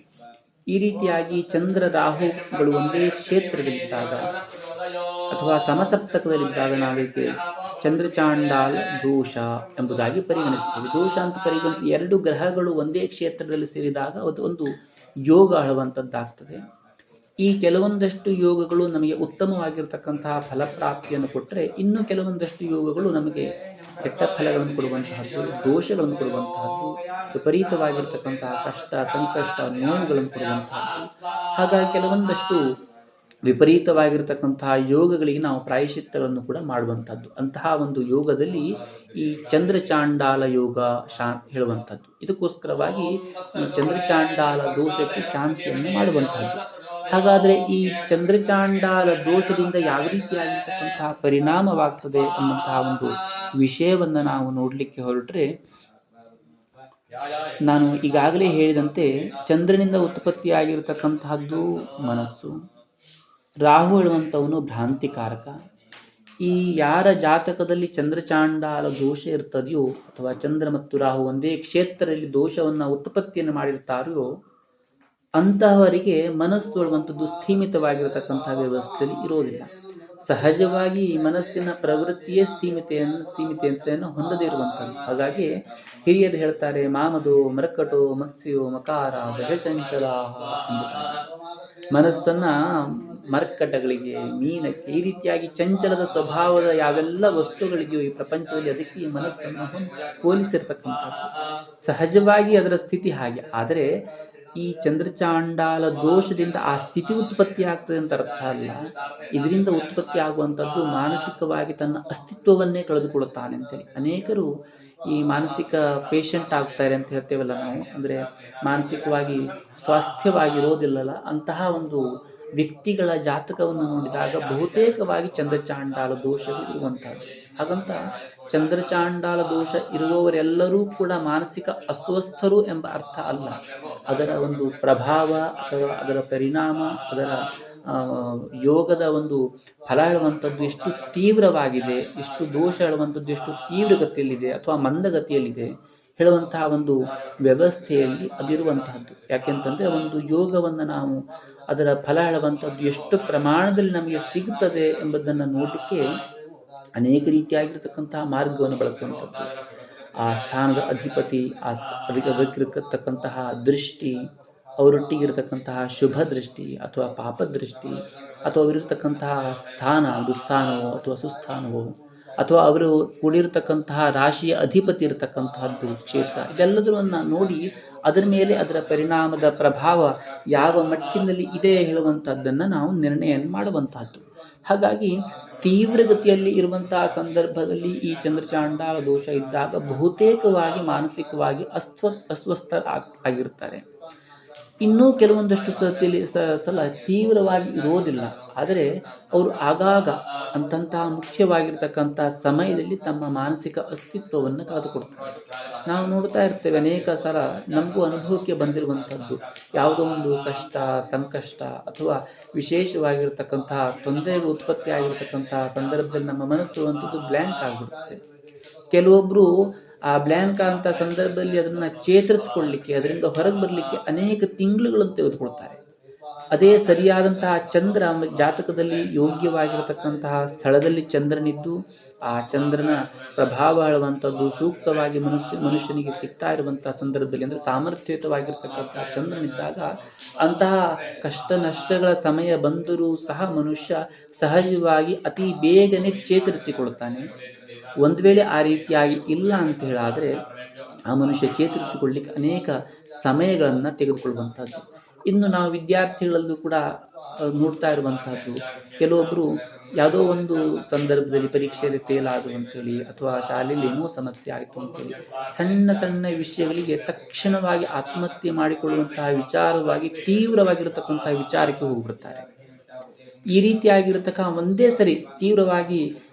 ಈ ರೀತಿಯಾಗಿ ಚಂದ್ರ ರಾಹುಗಳು ಒಂದೇ ಕ್ಷೇತ್ರದಲ್ಲಿದ್ದಾಗ ಅಥವಾ ಸಮಸಪ್ತಕದಲ್ಲಿದ್ದಾಗ ನಾವಿಗೆ ಚಂದ್ರಚಾಂಡಾಲ ದೋಷ ಎಂಬುದಾಗಿ ಪರಿಗಣಿಸ್ತೇವೆ. ದೋಷ ಅಂತ ಪರಿಗಣಿಸಿ ಎರಡು ಗ್ರಹಗಳು ಒಂದೇ ಕ್ಷೇತ್ರದಲ್ಲಿ ಸೇರಿದಾಗ ಅದು ಒಂದು ಯೋಗ ಹೇಳುವಂಥದ್ದಾಗ್ತದೆ. ಈ ಕೆಲವೊಂದಷ್ಟು ಯೋಗಗಳು ನಮಗೆ ಉತ್ತಮವಾಗಿರ್ತಕ್ಕಂತಹ ಫಲಪ್ರಾಪ್ತಿಯನ್ನು ಕೊಟ್ಟರೆ, ಇನ್ನು ಕೆಲವೊಂದಷ್ಟು ಯೋಗಗಳು ನಮಗೆ ಕೆಟ್ಟ ಫಲಗಳನ್ನು ಕೊಡುವಂತಹದ್ದು, ದೋಷಗಳನ್ನು ಕೊಡುವಂತಹದ್ದು, ವಿಪರೀತವಾಗಿರ್ತಕ್ಕಂತಹ ಕಷ್ಟ, ಸಂಕಷ್ಟ, ನೋವುಗಳನ್ನು ಕೊಡುವಂತಹದ್ದು. ಹಾಗಾಗಿ ಕೆಲವೊಂದಷ್ಟು ವಿಪರೀತವಾಗಿರ್ತಕ್ಕಂತಹ ಯೋಗಗಳಿಗೆ ನಾವು ಪ್ರಾಯಶ್ಚಿತ್ತಗಳನ್ನು ಕೂಡ ಮಾಡುವಂಥದ್ದು. ಅಂತಹ ಒಂದು ಯೋಗದಲ್ಲಿ ಈ ಚಂದ್ರಚಾಂಡಾಲ ಯೋಗ ಹೇಳುವಂಥದ್ದು. ಇದಕ್ಕೋಸ್ಕರವಾಗಿ ಈ ಚಂದ್ರಚಾಂಡಾಲ ದೋಷಕ್ಕೆ ಶಾಂತಿಯನ್ನು ಮಾಡುವಂಥದ್ದು. ಹಾಗಾದರೆ ಈ ಚಂದ್ರಚಾಂಡಾಲ ದೋಷದಿಂದ ಯಾವ ರೀತಿಯಾಗಿರ್ತಕ್ಕಂತಹ ಪರಿಣಾಮವಾಗ್ತದೆ ಅನ್ನುವಂತಹ ಒಂದು ವಿಷಯವನ್ನು ನಾವು ನೋಡಲಿಕ್ಕೆ ಹೊರಟ್ರೆ, ನಾನು ಈಗಾಗಲೇ ಹೇಳಿದಂತೆ ಚಂದ್ರನಿಂದ ಉತ್ಪತ್ತಿಯಾಗಿರ್ತಕ್ಕಂತಹದ್ದು ಮನಸ್ಸು. ರಾಹು ಹೇಳುವಂಥವನು ಭ್ರಾಂತಿಕಾರಕ. ಈ ಯಾರ ಜಾತಕದಲ್ಲಿ ಚಂದ್ರಚಾಂಡಾಲ ದೋಷ ಇರ್ತದೆಯೋ ಅಥವಾ ಚಂದ್ರ ಮತ್ತು ರಾಹು ಒಂದೇ ಕ್ಷೇತ್ರದಲ್ಲಿ ದೋಷವನ್ನು ಉತ್ಪತ್ತಿಯನ್ನು ಮಾಡಿರ್ತಾರೋ ಅಂತಹವರಿಗೆ ಮನಸ್ಸು ಹೇಳುವಂಥದ್ದು ಸ್ಥೀಮಿತವಾಗಿರತಕ್ಕಂತಹ ವ್ಯವಸ್ಥೆಯಲ್ಲಿ ಇರೋದಿಲ್ಲ. ಸಹಜವಾಗಿ ಮನಸ್ಸಿನ ಪ್ರವೃತ್ತಿಯೇ ಸ್ಥೀಮಿತೆಯನ್ನು ಹೊಂದದೇ ಇರುವಂಥದ್ದು. ಹಾಗಾಗಿ ಹಿರಿಯರು ಹೇಳ್ತಾರೆ, ಮಾಮದು ಮರ್ಕಟೋ ಮತ್ಸ್ಯೋ ಮಕಾರ ದಶಚಂಚಲ ಎಂಬುದಾಗಿ. ಮನಸ್ಸನ್ನ ಮರ್ಕಟಗಳಿಗೆ, ಮೀನಕ್ಕೆ, ಈ ರೀತಿಯಾಗಿ ಚಂಚಲದ ಸ್ವಭಾವದ ಯಾವೆಲ್ಲ ವಸ್ತುಗಳಿದೆಯೋ ಈ ಪ್ರಪಂಚದಲ್ಲಿ ಅದಕ್ಕೆ ಈ ಮನಸ್ಸನ್ನು ಹೋಲಿಸಿರ್ತಕ್ಕಂಥದ್ದು. ಸಹಜವಾಗಿ ಅದರ ಸ್ಥಿತಿ ಹಾಗೆ. ಆದರೆ ಈ ಚಂದ್ರಚಾಂಡಾಲ ದೋಷದಿಂದ ಆ ಸ್ಥಿತಿ ಉತ್ಪತ್ತಿ ಆಗ್ತದೆ ಅಂತ ಅರ್ಥ ಅಲ್ಲ. ಇದರಿಂದ ಉತ್ಪತ್ತಿ ಆಗುವಂಥದ್ದು ಮಾನಸಿಕವಾಗಿ ತನ್ನ ಅಸ್ತಿತ್ವವನ್ನೇ ಕಳೆದುಕೊಳ್ಳುತ್ತಾನೆ ಅಂತೇಳಿ ಅನೇಕರು ಈ ಮಾನಸಿಕ ಪೇಷಂಟ್ ಆಗ್ತಾರೆ ಅಂತ ಹೇಳ್ತೇವಲ್ಲ ನಾವು, ಅಂದರೆ ಮಾನಸಿಕವಾಗಿ ಸ್ವಾಸ್ಥ್ಯವಾಗಿರೋದಿಲ್ಲಲ್ಲ, ಅಂತಹ ಒಂದು ವ್ಯಕ್ತಿಗಳ ಜಾತಕವನ್ನು ನೋಡಿದಾಗ ಬಹುತೇಕವಾಗಿ ಚಂದ್ರಚಾಂಡಾಲ ದೋಷಗಳು ಇರುವಂಥದ್ದು. ಹಾಗಂತ ಚಂದ್ರಚಾಂಡಾಲ ದೋಷ ಇರುವವರೆಲ್ಲರೂ ಕೂಡ ಮಾನಸಿಕ ಅಸ್ವಸ್ಥರು ಎಂಬ ಅರ್ಥ ಅಲ್ಲ. ಅದರ ಒಂದು ಪ್ರಭಾವ ಅಥವಾ ಅದರ ಪರಿಣಾಮ, ಅದರ ಯೋಗದ ಒಂದು ಫಲ ಹೇಳುವಂಥದ್ದು ಎಷ್ಟು ತೀವ್ರವಾಗಿದೆ, ಎಷ್ಟು ದೋಷ ಹೇಳುವಂಥದ್ದು ಎಷ್ಟು ತೀವ್ರಗತಿಯಲ್ಲಿದೆ ಅಥವಾ ಮಂದಗತಿಯಲ್ಲಿದೆ ಹೇಳುವಂತಹ ಒಂದು ವ್ಯವಸ್ಥೆಯಲ್ಲಿ ಅದಿರುವಂತಹದ್ದು. ಯಾಕೆಂತಂದರೆ ಒಂದು ಯೋಗವನ್ನು ನಾವು ಅದರ ಫಲ ಹೇಳುವಂಥದ್ದು ಎಷ್ಟು ಪ್ರಮಾಣದಲ್ಲಿ ನಮಗೆ ಸಿಗುತ್ತದೆ ಎಂಬುದನ್ನು ನೋಡಲಿಕ್ಕೆ ಅನೇಕ ರೀತಿಯಾಗಿರ್ತಕ್ಕಂತಹ ಮಾರ್ಗವನ್ನು ಬಳಸುವಂಥದ್ದು. ಆ ಸ್ಥಾನದ ಅಧಿಪತಿ, ಅದಕ್ಕಿರತಕ್ಕಂತಹ ದೃಷ್ಟಿ, ಅವರೊಟ್ಟಿಗಿರತಕ್ಕಂತಹ ಶುಭ ದೃಷ್ಟಿ ಅಥವಾ ಪಾಪ ದೃಷ್ಟಿ, ಅಥವಾ ಅವರಿರ್ತಕ್ಕಂತಹ ಸ್ಥಾನ ದುಸ್ಥಾನವೋ ಅಥವಾ ಸುಸ್ಥಾನವೋ, ಅಥವಾ ಅವರು ಕೂಡಿರತಕ್ಕಂತಹ ರಾಶಿಯ ಅಧಿಪತಿ ಇರತಕ್ಕಂತಹದ್ದು ಕ್ಷೇತ್ರ, ಇದೆಲ್ಲದರನ್ನು ನೋಡಿ ಅದರ ಮೇಲೆ ಅದರ ಪರಿಣಾಮದ ಪ್ರಭಾವ ಯಾವ ಮಟ್ಟಿನಲ್ಲಿ ಇದೆ ಹೇಳುವಂಥದ್ದನ್ನು ನಾವು ನಿರ್ಣಯ ಮಾಡುವಂತಹದ್ದು. ಹಾಗಾಗಿ ತೀವ್ರಗತಿಯಲ್ಲಿ ಇರುವಂತಹ ಸಂದರ್ಭದಲ್ಲಿ ಈ ಚಂದ್ರಚಾಂಡಾಲ ದೋಷ ಇದ್ದಾಗ ಬಹುತೇಕವಾಗಿ ಮಾನಸಿಕವಾಗಿ ಅಸ್ವಸ್ಥರಾಗಿರ್ತಾರೆ. ಇನ್ನೂ ಕೆಲವೊಂದಷ್ಟು ಸಲ ತೀವ್ರವಾಗಿ ಇರೋದಿಲ್ಲ, ಆದರೆ ಅವರು ಆಗಾಗ ಅಂತಹ ಮುಖ್ಯವಾಗಿರ್ತಕ್ಕಂಥ ಸಮಯದಲ್ಲಿ ತಮ್ಮ ಮಾನಸಿಕ ಅಸ್ತಿತ್ವವನ್ನು ಕಳೆದುಕೊಡ್ತಾರೆ. ನಾವು ನೋಡ್ತಾ ಇರ್ತೇವೆ ಅನೇಕ ಸಲ ನಮಗೂ ಅನುಭವಕ್ಕೆ ಬಂದಿರುವಂಥದ್ದು, ಯಾವುದೋ ಒಂದು ಕಷ್ಟ, ಸಂಕಷ್ಟ ಅಥವಾ ವಿಶೇಷವಾಗಿರ್ತಕ್ಕಂತಹ ತೊಂದರೆಗಳು ಉತ್ಪತ್ತಿ ಆಗಿರ್ತಕ್ಕಂತಹ ಸಂದರ್ಭದಲ್ಲಿ ನಮ್ಮ ಮನಸ್ಸು ಅಂಥದ್ದು ಬ್ಲ್ಯಾಂಕ್ ಆಗಿಬಿಡುತ್ತೆ. ಕೆಲವೊಬ್ಬರು ಆ ಬ್ಲ್ಯಾಂಕ್ ಅಂತ ಸಂದರ್ಭದಲ್ಲಿ ಅದನ್ನು ಚೇತರಿಸಿಕೊಳ್ಳಲಿಕ್ಕೆ, ಅದರಿಂದ ಹೊರಗೆ ಬರಲಿಕ್ಕೆ ಅನೇಕ ತಿಂಗಳುಗಳನ್ನು ತೆಗೆದುಕೊಳ್ತಾರೆ. ಅದೇ ಸರಿಯಾದಂತಹ ಚಂದ್ರ ಜಾತಕದಲ್ಲಿ ಯೋಗ್ಯವಾಗಿರತಕ್ಕಂತಹ ಸ್ಥಳದಲ್ಲಿ ಚಂದ್ರನಿದ್ದು ಆ ಚಂದ್ರನ ಪ್ರಭಾವ ಹೇಳುವಂಥದ್ದು ಸೂಕ್ತವಾಗಿ ಮನುಷ್ಯನಿಗೆ ಸಿಗ್ತಾ ಇರುವಂತಹ ಸಂದರ್ಭದಲ್ಲಿ, ಅಂದರೆ ಸಾಮರ್ಥ್ಯಯುತವಾಗಿರ್ತಕ್ಕಂತಹ ಚಂದ್ರನಿದ್ದಾಗ ಅಂತಹ ಕಷ್ಟ ನಷ್ಟಗಳ ಸಮಯ ಬಂದರೂ ಸಹ ಮನುಷ್ಯ ಸಹಜವಾಗಿ ಅತಿ ಬೇಗನೆ ಚೇತರಿಸಿಕೊಳ್ತಾನೆ. ಒಂದು ವೇಳೆ ಆ ರೀತಿಯಾಗಿ ಇಲ್ಲ ಅಂತ ಹೇಳಾದರೆ ಆ ಮನುಷ್ಯ ಚೇತರಿಸಿಕೊಳ್ಳಿಕ್ಕೆ ಅನೇಕ ಸಮಯಗಳನ್ನು ತೆಗೆದುಕೊಳ್ಳುವಂಥದ್ದು. ಇನ್ನು ನಾವು ವಿದ್ಯಾರ್ಥಿಗಳಲ್ಲೂ ಕೂಡ ನೋಡ್ತಾ ಇರುವಂತಹದ್ದು, ಕೆಲವೊಬ್ಬರು ಯಾವುದೋ ಒಂದು ಸಂದರ್ಭದಲ್ಲಿ ಪರೀಕ್ಷೆಯಲ್ಲಿ ಫೇಲ್ ಆದರು ಅಂತೇಳಿ ಅಥವಾ ಶಾಲೆಯಲ್ಲಿ ಏನೋ ಸಮಸ್ಯೆ ಆಯಿತು ಅಂತೇಳಿ ಸಣ್ಣ ಸಣ್ಣ ವಿಷಯಗಳಿಗೆ ತಕ್ಷಣವಾಗಿ ಆತ್ಮಹತ್ಯೆ ಮಾಡಿಕೊಳ್ಳುವಂತಹ ವಿಚಾರವಾಗಿ ತೀವ್ರವಾಗಿರತಕ್ಕಂತಹ ವಿಚಾರಕ್ಕೆ ಹೋಗ್ಬಿಡ್ತಾರೆ. ಈ ರೀತಿಯಾಗಿರತಕ್ಕ ಒಂದೇ ಸರಿ ತೀವ್ರವಾಗಿ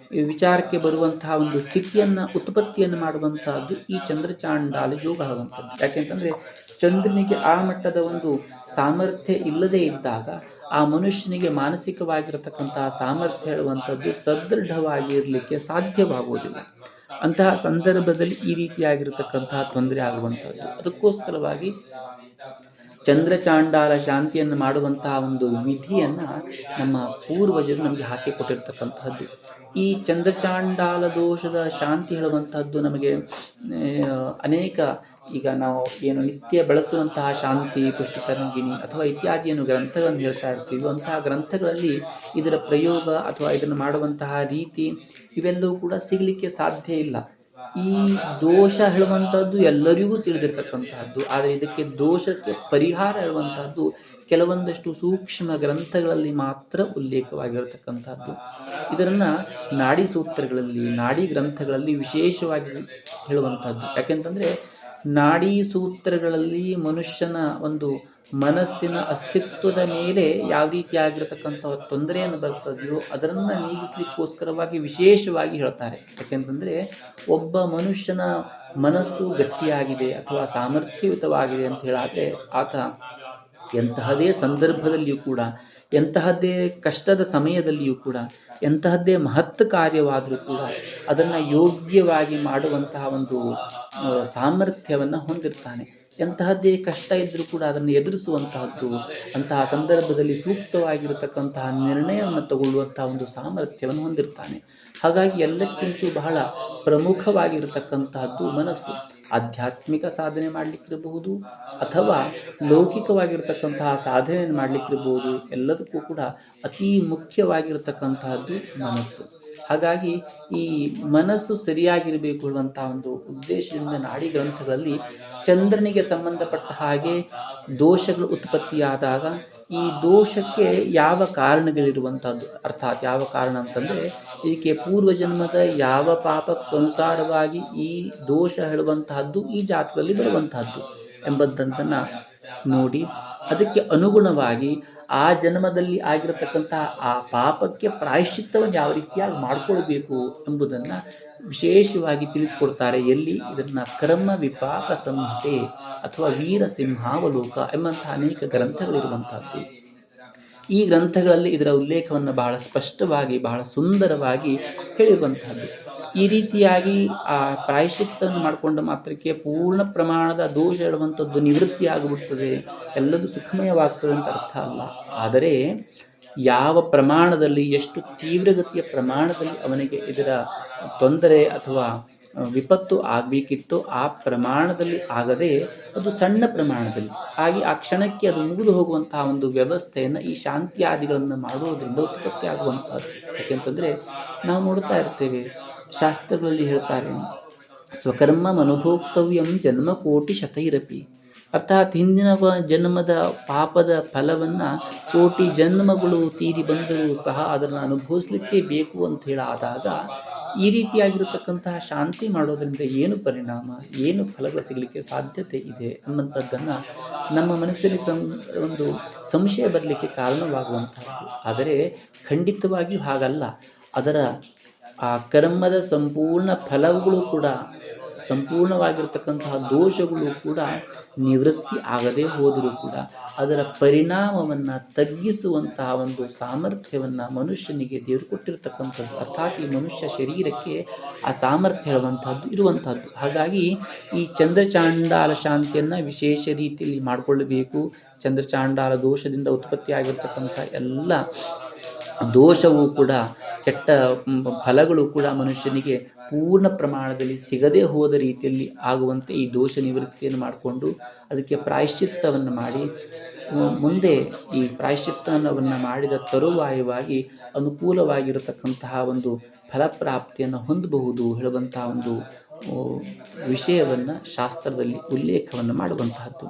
ವಿಚಾರಕ್ಕೆ ಬರುವಂತಹ ಒಂದು ಸ್ಥಿತಿಯನ್ನು ಉತ್ಪತ್ತಿಯನ್ನು ಮಾಡುವಂತಹದ್ದು ಈ ಚಂದ್ರಚಾಂಡಾಲ ಯೋಗ ಆಗುವಂಥದ್ದು. ಯಾಕೆಂತಂದರೆ ಚಂದ್ರನಿಗೆ ಆ ಮಟ್ಟದ ಒಂದು ಸಾಮರ್ಥ್ಯ ಇಲ್ಲದೇ ಇದ್ದಾಗ ಆ ಮನುಷ್ಯನಿಗೆ ಮಾನಸಿಕವಾಗಿರತಕ್ಕಂತಹ ಸಾಮರ್ಥ್ಯ ಹೇಳುವಂಥದ್ದು ಸದೃಢವಾಗಿ ಇರಲಿಕ್ಕೆ ಸಾಧ್ಯವಾಗುವುದಿಲ್ಲ. ಅಂತಹ ಸಂದರ್ಭದಲ್ಲಿ ಈ ರೀತಿಯಾಗಿರತಕ್ಕಂತಹ ತೊಂದರೆ ಆಗುವಂಥದ್ದು. ಅದಕ್ಕೋಸ್ಕರವಾಗಿ ಚಂದ್ರಚಾಂಡಾಲ ಶಾಂತಿಯನ್ನು ಮಾಡುವಂತಹ ಒಂದು ವಿಧಿಯನ್ನು ನಮ್ಮ ಪೂರ್ವಜರು ನಮಗೆ ಹಾಕಿಕೊಟ್ಟಿರ್ತಕ್ಕಂತಹದ್ದು. ಈ ಚಂದ್ರಚಾಂಡಾಲ ದೋಷದ ಶಾಂತಿ ಹೇಳುವಂತಹದ್ದು ನಮಗೆ ಅನೇಕ ಈಗ ನಾವು ಏನು ನಿತ್ಯ ಬಳಸುವಂತಹ ಶಾಂತಿ ಪುಷ್ಟಿಕರಂಗಿಣಿ ಅಥವಾ ಇತ್ಯಾದಿಯನ್ನು ಗ್ರಂಥಗಳನ್ನು ಹೇಳ್ತಾ ಇರ್ತೀವಿ. ಅಂತಹ ಗ್ರಂಥಗಳಲ್ಲಿ ಇದರ ಪ್ರಯೋಗ ಅಥವಾ ಇದನ್ನು ಮಾಡುವಂತಹ ರೀತಿ ಇವೆಲ್ಲವೂ ಕೂಡ ಸಿಗಲಿಕ್ಕೆ ಸಾಧ್ಯ ಇಲ್ಲ. ಈ ದೋಷ ಹೇಳುವಂಥದ್ದು ಎಲ್ಲರಿಗೂ ತಿಳಿದಿರ್ತಕ್ಕಂತಹದ್ದು. ಆದರೆ ಇದಕ್ಕೆ ದೋಷಕ್ಕೆ ಪರಿಹಾರ ಹೇಳುವಂತಹದ್ದು ಕೆಲವೊಂದಷ್ಟು ಸೂಕ್ಷ್ಮ ಗ್ರಂಥಗಳಲ್ಲಿ ಮಾತ್ರ ಉಲ್ಲೇಖವಾಗಿರತಕ್ಕಂಥದ್ದು. ಇದನ್ನು ನಾಡಿ ಸೂತ್ರಗಳಲ್ಲಿ ನಾಡಿ ಗ್ರಂಥಗಳಲ್ಲಿ ವಿಶೇಷವಾಗಿ ಹೇಳುವಂಥದ್ದು. ಯಾಕೆಂತಂದರೆ ನಾಡಿ ಸೂತ್ರಗಳಲ್ಲಿ ಮನುಷ್ಯನ ಒಂದು ಮನಸ್ಸಿನ ಅಸ್ತಿತ್ವದ ಮೇಲೆ ಯಾವ ರೀತಿಯಾಗಿರತಕ್ಕಂಥ ತೊಂದರೆಯನ್ನು ಬರ್ತದೆಯೋ ಅದನ್ನು ನೀಗಿಸ್ಲಿಕ್ಕೋಸ್ಕರವಾಗಿ ವಿಶೇಷವಾಗಿ ಹೇಳ್ತಾರೆ. ಯಾಕೆಂತಂದರೆ ಒಬ್ಬ ಮನುಷ್ಯನ ಮನಸ್ಸು ಗಟ್ಟಿಯಾಗಿದೆ ಅಥವಾ ಸಾಮರ್ಥ್ಯಯುತವಾಗಿದೆ ಅಂತ ಹೇಳಾದರೆ ಆತ ಎಂತಹದೇ ಸಂದರ್ಭದಲ್ಲಿಯೂ ಕೂಡ, ಎಂತಹದ್ದೇ ಕಷ್ಟದ ಸಮಯದಲ್ಲಿಯೂ ಕೂಡ, ಎಂತಹದ್ದೇ ಮಹತ್ ಕಾರ್ಯವಾದರೂ ಕೂಡ ಅದನ್ನು ಯೋಗ್ಯವಾಗಿ ಮಾಡುವಂತಹ ಒಂದು ಸಾಮರ್ಥ್ಯವನ್ನು ಹೊಂದಿರ್ತಾನೆ. ಎಂತಹದ್ದೇ ಕಷ್ಟ ಇದ್ದರೂ ಕೂಡ ಅದನ್ನು ಎದುರಿಸುವಂತಹದ್ದು, ಅಂತಹ ಸಂದರ್ಭದಲ್ಲಿ ಸೂಕ್ತವಾಗಿರತಕ್ಕಂತಹ ನಿರ್ಣಯವನ್ನು ತಗೊಳ್ಳುವಂತಹ ಒಂದು ಸಾಮರ್ಥ್ಯವನ್ನು ಹೊಂದಿರ್ತಾನೆ. ಹಾಗಾಗಿ ಎಲ್ಲಕ್ಕಿಂತೂ ಬಹಳ ಪ್ರಮುಖವಾಗಿರತಕ್ಕಂತಹದ್ದು ಮನಸ್ಸು. ಆಧ್ಯಾತ್ಮಿಕ ಸಾಧನೆ ಮಾಡಲಿಕ್ಕಿರಬಹುದು ಅಥವಾ ಲೌಕಿಕವಾಗಿರತಕ್ಕಂತಹ ಸಾಧನೆಯನ್ನು ಮಾಡಲಿಕ್ಕಿರಬಹುದು, ಎಲ್ಲದಕ್ಕೂ ಕೂಡ ಅತಿ ಮುಖ್ಯವಾಗಿರತಕ್ಕಂತಹದ್ದು ಮನಸ್ಸು. ಹಾಗಾಗಿ ಈ ಮನಸ್ಸು ಸರಿಯಾಗಿರಬೇಕು ಅನ್ನುವಂತಹ ಒಂದು ಉದ್ದೇಶದಿಂದ ನಾಡಿ ಗ್ರಂಥಗಳಲ್ಲಿ ಚಂದ್ರನಿಗೆ ಸಂಬಂಧಪಟ್ಟ ಹಾಗೆ ದೋಷಗಳು ಉತ್ಪತ್ತಿಯಾದಾಗ ಈ ದೋಷಕ್ಕೆ ಯಾವ ಕಾರಣಗಳಿರುವಂಥದ್ದು, ಅರ್ಥಾತ್ ಯಾವ ಕಾರಣ ಅಂತಂದರೆ ಇದಕ್ಕೆ ಪೂರ್ವಜನ್ಮದ ಯಾವ ಪಾಪಕ್ಕನುಸಾರವಾಗಿ ಈ ದೋಷ ಹೇಳುವಂತಹದ್ದು ಈ ಜಾತಕದಲ್ಲಿ ಬರುವಂತಹದ್ದು ಎಂಬಂಥದ್ದನ್ನು ನೋಡಿ ಅದಕ್ಕೆ ಅನುಗುಣವಾಗಿ ಆ ಜನ್ಮದಲ್ಲಿ ಆಗಿರತಕ್ಕಂತಹ ಆ ಪಾಪಕ್ಕೆ ಪ್ರಾಯಶ್ಚಿತ್ತವನ್ನು ಯಾವ ರೀತಿಯಾಗಿ ಮಾಡಿಕೊಳ್ಬೇಕು ಎಂಬುದನ್ನು ವಿಶೇಷವಾಗಿ ತಿಳಿಸಿಕೊಡ್ತಾರೆ. ಎಲ್ಲಿ ಇದನ್ನು ಕರ್ಮ ವಿಪಾಕ ಸಂಹಿತೆ ಅಥವಾ ವೀರ ಸಿಂಹಾವಲೋಕ ಎಂಬಂತಹ ಅನೇಕ ಗ್ರಂಥಗಳಿರುವಂತಹದ್ದು. ಈ ಗ್ರಂಥಗಳಲ್ಲಿ ಇದರ ಉಲ್ಲೇಖವನ್ನು ಬಹಳ ಸ್ಪಷ್ಟವಾಗಿ ಬಹಳ ಸುಂದರವಾಗಿ ಹೇಳಿರುವಂತಹದ್ದು. ಈ ರೀತಿಯಾಗಿ ಆ ಪ್ರಾಯಶ್ಚಿತ್ತವನ್ನು ಮಾಡಿಕೊಂಡ ಮಾತ್ರಕ್ಕೆ ಪೂರ್ಣ ಪ್ರಮಾಣದ ದೋಷ ಹೇಳುವಂಥದ್ದು ನಿವೃತ್ತಿ ಆಗಿಬಿಡ್ತದೆ, ಎಲ್ಲದೂ ಸುಖಮಯವಾಗ್ತದೆ ಅಂತ ಅರ್ಥ ಅಲ್ಲ. ಆದರೆ ಯಾವ ಪ್ರಮಾಣದಲ್ಲಿ, ಎಷ್ಟು ತೀವ್ರಗತಿಯ ಪ್ರಮಾಣದಲ್ಲಿ ಅವನಿಗೆ ಇದರ ತೊಂದರೆ ಅಥವಾ ವಿಪತ್ತು ಆಗಬೇಕಿತ್ತು ಆ ಪ್ರಮಾಣದಲ್ಲಿ ಆಗದೆ ಅದು ಸಣ್ಣ ಪ್ರಮಾಣದಲ್ಲಿ ಆಗಿ ಆ ಕ್ಷಣಕ್ಕೆ ಅದು ಮುಗಿದು ಹೋಗುವಂತಹ ಒಂದು ವ್ಯವಸ್ಥೆಯನ್ನು ಈ ಶಾಂತಿಯಾದಿಗಳನ್ನು ಮಾಡುವುದರಿಂದ ಉತ್ಪತ್ತಿ ಆಗುವಂಥದ್ದು. ಯಾಕೆಂತಂದರೆ ನಾವು ನೋಡ್ತಾ ಇರ್ತೇವೆ, ಶಾಸ್ತ್ರಗಳಲ್ಲಿ ಹೇಳ್ತಾರೆ, ಸ್ವಕರ್ಮ ಅನುಭೋಕ್ತವ್ಯಂ ಜನ್ಮ ಕೋಟಿ ಶತೈರಪಿ. ಅರ್ಥಾತ್ ಹಿಂದಿನ ಜನ್ಮದ ಪಾಪದ ಫಲವನ್ನು ಕೋಟಿ ಜನ್ಮಗಳು ತೀರಿ ಬಂದರೂ ಸಹ ಅದನ್ನು ಅನುಭವಿಸಲಿಕ್ಕೆ ಬೇಕು ಅಂತ ಹೇಳಾದಾಗ ಈ ರೀತಿಯಾಗಿರತಕ್ಕಂತಹ ಶಾಂತಿ ಮಾಡೋದರಿಂದ ಏನು ಪರಿಣಾಮ, ಏನು ಫಲಗಳು ಸಿಗಲಿಕ್ಕೆ ಸಾಧ್ಯತೆ ಇದೆ ಅನ್ನುವಂಥದ್ದನ್ನು ನಮ್ಮ ಮನಸ್ಸಲ್ಲಿ ಒಂದು ಸಂಶಯ ಬರಲಿಕ್ಕೆ ಕಾರಣವಾಗುವಂಥದ್ದು. ಆದರೆ ಖಂಡಿತವಾಗಿಯೂ ಹಾಗಲ್ಲ. ಅದರ ಆ ಕರ್ಮದ ಸಂಪೂರ್ಣ ಫಲಗಳು ಕೂಡ, ಸಂಪೂರ್ಣವಾಗಿರ್ತಕ್ಕಂತಹ ದೋಷಗಳು ಕೂಡ ನಿವೃತ್ತಿ ಆಗದೇ ಹೋದರೂ ಕೂಡ ಅದರ ಪರಿಣಾಮವನ್ನು ತಗ್ಗಿಸುವಂತಹ ಒಂದು ಸಾಮರ್ಥ್ಯವನ್ನು ಮನುಷ್ಯನಿಗೆ ದೇವರು ಕೊಟ್ಟಿರ್ತಕ್ಕಂಥದ್ದು. ಅರ್ಥಾತ್ ಈ ಮನುಷ್ಯ ಶರೀರಕ್ಕೆ ಆ ಸಾಮರ್ಥ್ಯ ಹೇಳುವಂಥದ್ದು ಇರುವಂಥದ್ದು. ಹಾಗಾಗಿ ಈ ಚಂದ್ರಚಾಂಡಾಲ ಶಾಂತಿಯನ್ನು ವಿಶೇಷ ರೀತಿಯಲ್ಲಿ ಮಾಡಿಕೊಳ್ಳಬೇಕು. ಚಂದ್ರಚಾಂಡಾಲ ದೋಷದಿಂದ ಉತ್ಪತ್ತಿಯಾಗಿರ್ತಕ್ಕಂಥ ಎಲ್ಲ ದೋಷವೂ ಕೂಡ, ಕೆಟ್ಟ ಫಲಗಳು ಕೂಡ ಮನುಷ್ಯನಿಗೆ ಪೂರ್ಣ ಪ್ರಮಾಣದಲ್ಲಿ ಸಿಗದೇ ಹೋದ ರೀತಿಯಲ್ಲಿ ಆಗುವಂತೆ ಈ ದೋಷ ನಿವೃತ್ತಿಯನ್ನು ಮಾಡಿಕೊಂಡು ಅದಕ್ಕೆ ಪ್ರಾಯಶ್ಚಿತ್ತವನ್ನು ಮಾಡಿ ಮುಂದೆ ಈ ಪ್ರಾಯಶ್ಚಿತ್ತವನ್ನು ಮಾಡಿದ ತರುವಾಯವಾಗಿ ಅನುಕೂಲವಾಗಿರತಕ್ಕಂತಹ ಒಂದು ಫಲಪ್ರಾಪ್ತಿಯನ್ನು ಹೊಂದಬಹುದು ಹೇಳುವಂತಹ ಒಂದು ವಿಷಯವನ್ನು ಶಾಸ್ತ್ರದಲ್ಲಿ ಉಲ್ಲೇಖವನ್ನು ಮಾಡುವಂತಹದ್ದು.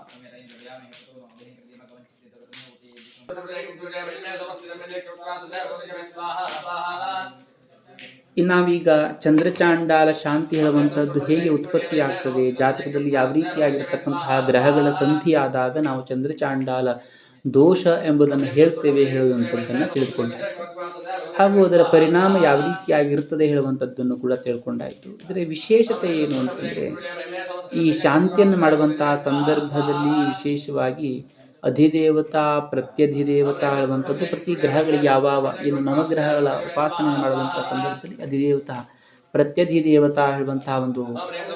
ನಾವೀಗ ಚಂದ್ರಚಾಂಡಾಲ ಶಾಂತಿ ಹೇಳುವಂಥದ್ದು ಹೇಗೆ ಉತ್ಪತ್ತಿ ಆಗ್ತದೆ, ಜಾತಕದಲ್ಲಿ ಯಾವ ರೀತಿಯಾಗಿರ್ತಕ್ಕಂತಹ ಗ್ರಹಗಳ ಸಂಧಿ ಆದಾಗ ನಾವು ಚಂದ್ರಚಾಂಡಾಲ ದೋಷ ಎಂಬುದನ್ನು ಹೇಳ್ತೇವೆ ಹೇಳುವಂಥದ್ದನ್ನು ತಿಳಿದುಕೊಂಡಾಯಿತು. ಹಾಗೂ ಅದರ ಪರಿಣಾಮ ಯಾವ ರೀತಿಯಾಗಿರುತ್ತದೆ ಹೇಳುವಂಥದ್ದನ್ನು ಕೂಡ ತಿಳ್ಕೊಂಡಾಯಿತು. ಇದರ ವಿಶೇಷತೆ ಏನು ಅಂತಂದರೆ, ಈ ಶಾಂತಿಯನ್ನು ಮಾಡುವಂತಹ ಸಂದರ್ಭದಲ್ಲಿ ವಿಶೇಷವಾಗಿ ಅಧಿದೇವತಾ ಪ್ರತ್ಯಧಿದೇವತಾ ಹೇಳುವಂಥದ್ದು ಪ್ರತಿ ಗ್ರಹಗಳಿಗೆ ಯಾವಾವ ಏನು ನವಗ್ರಹಗಳ ಉಪಾಸನೆ ಮಾಡುವಂಥ ಸಂದರ್ಭದಲ್ಲಿ ಅಧಿದೇವತಾ ಪ್ರತ್ಯಧಿದೇವತಾ ಹೇಳುವಂತಹ ಒಂದು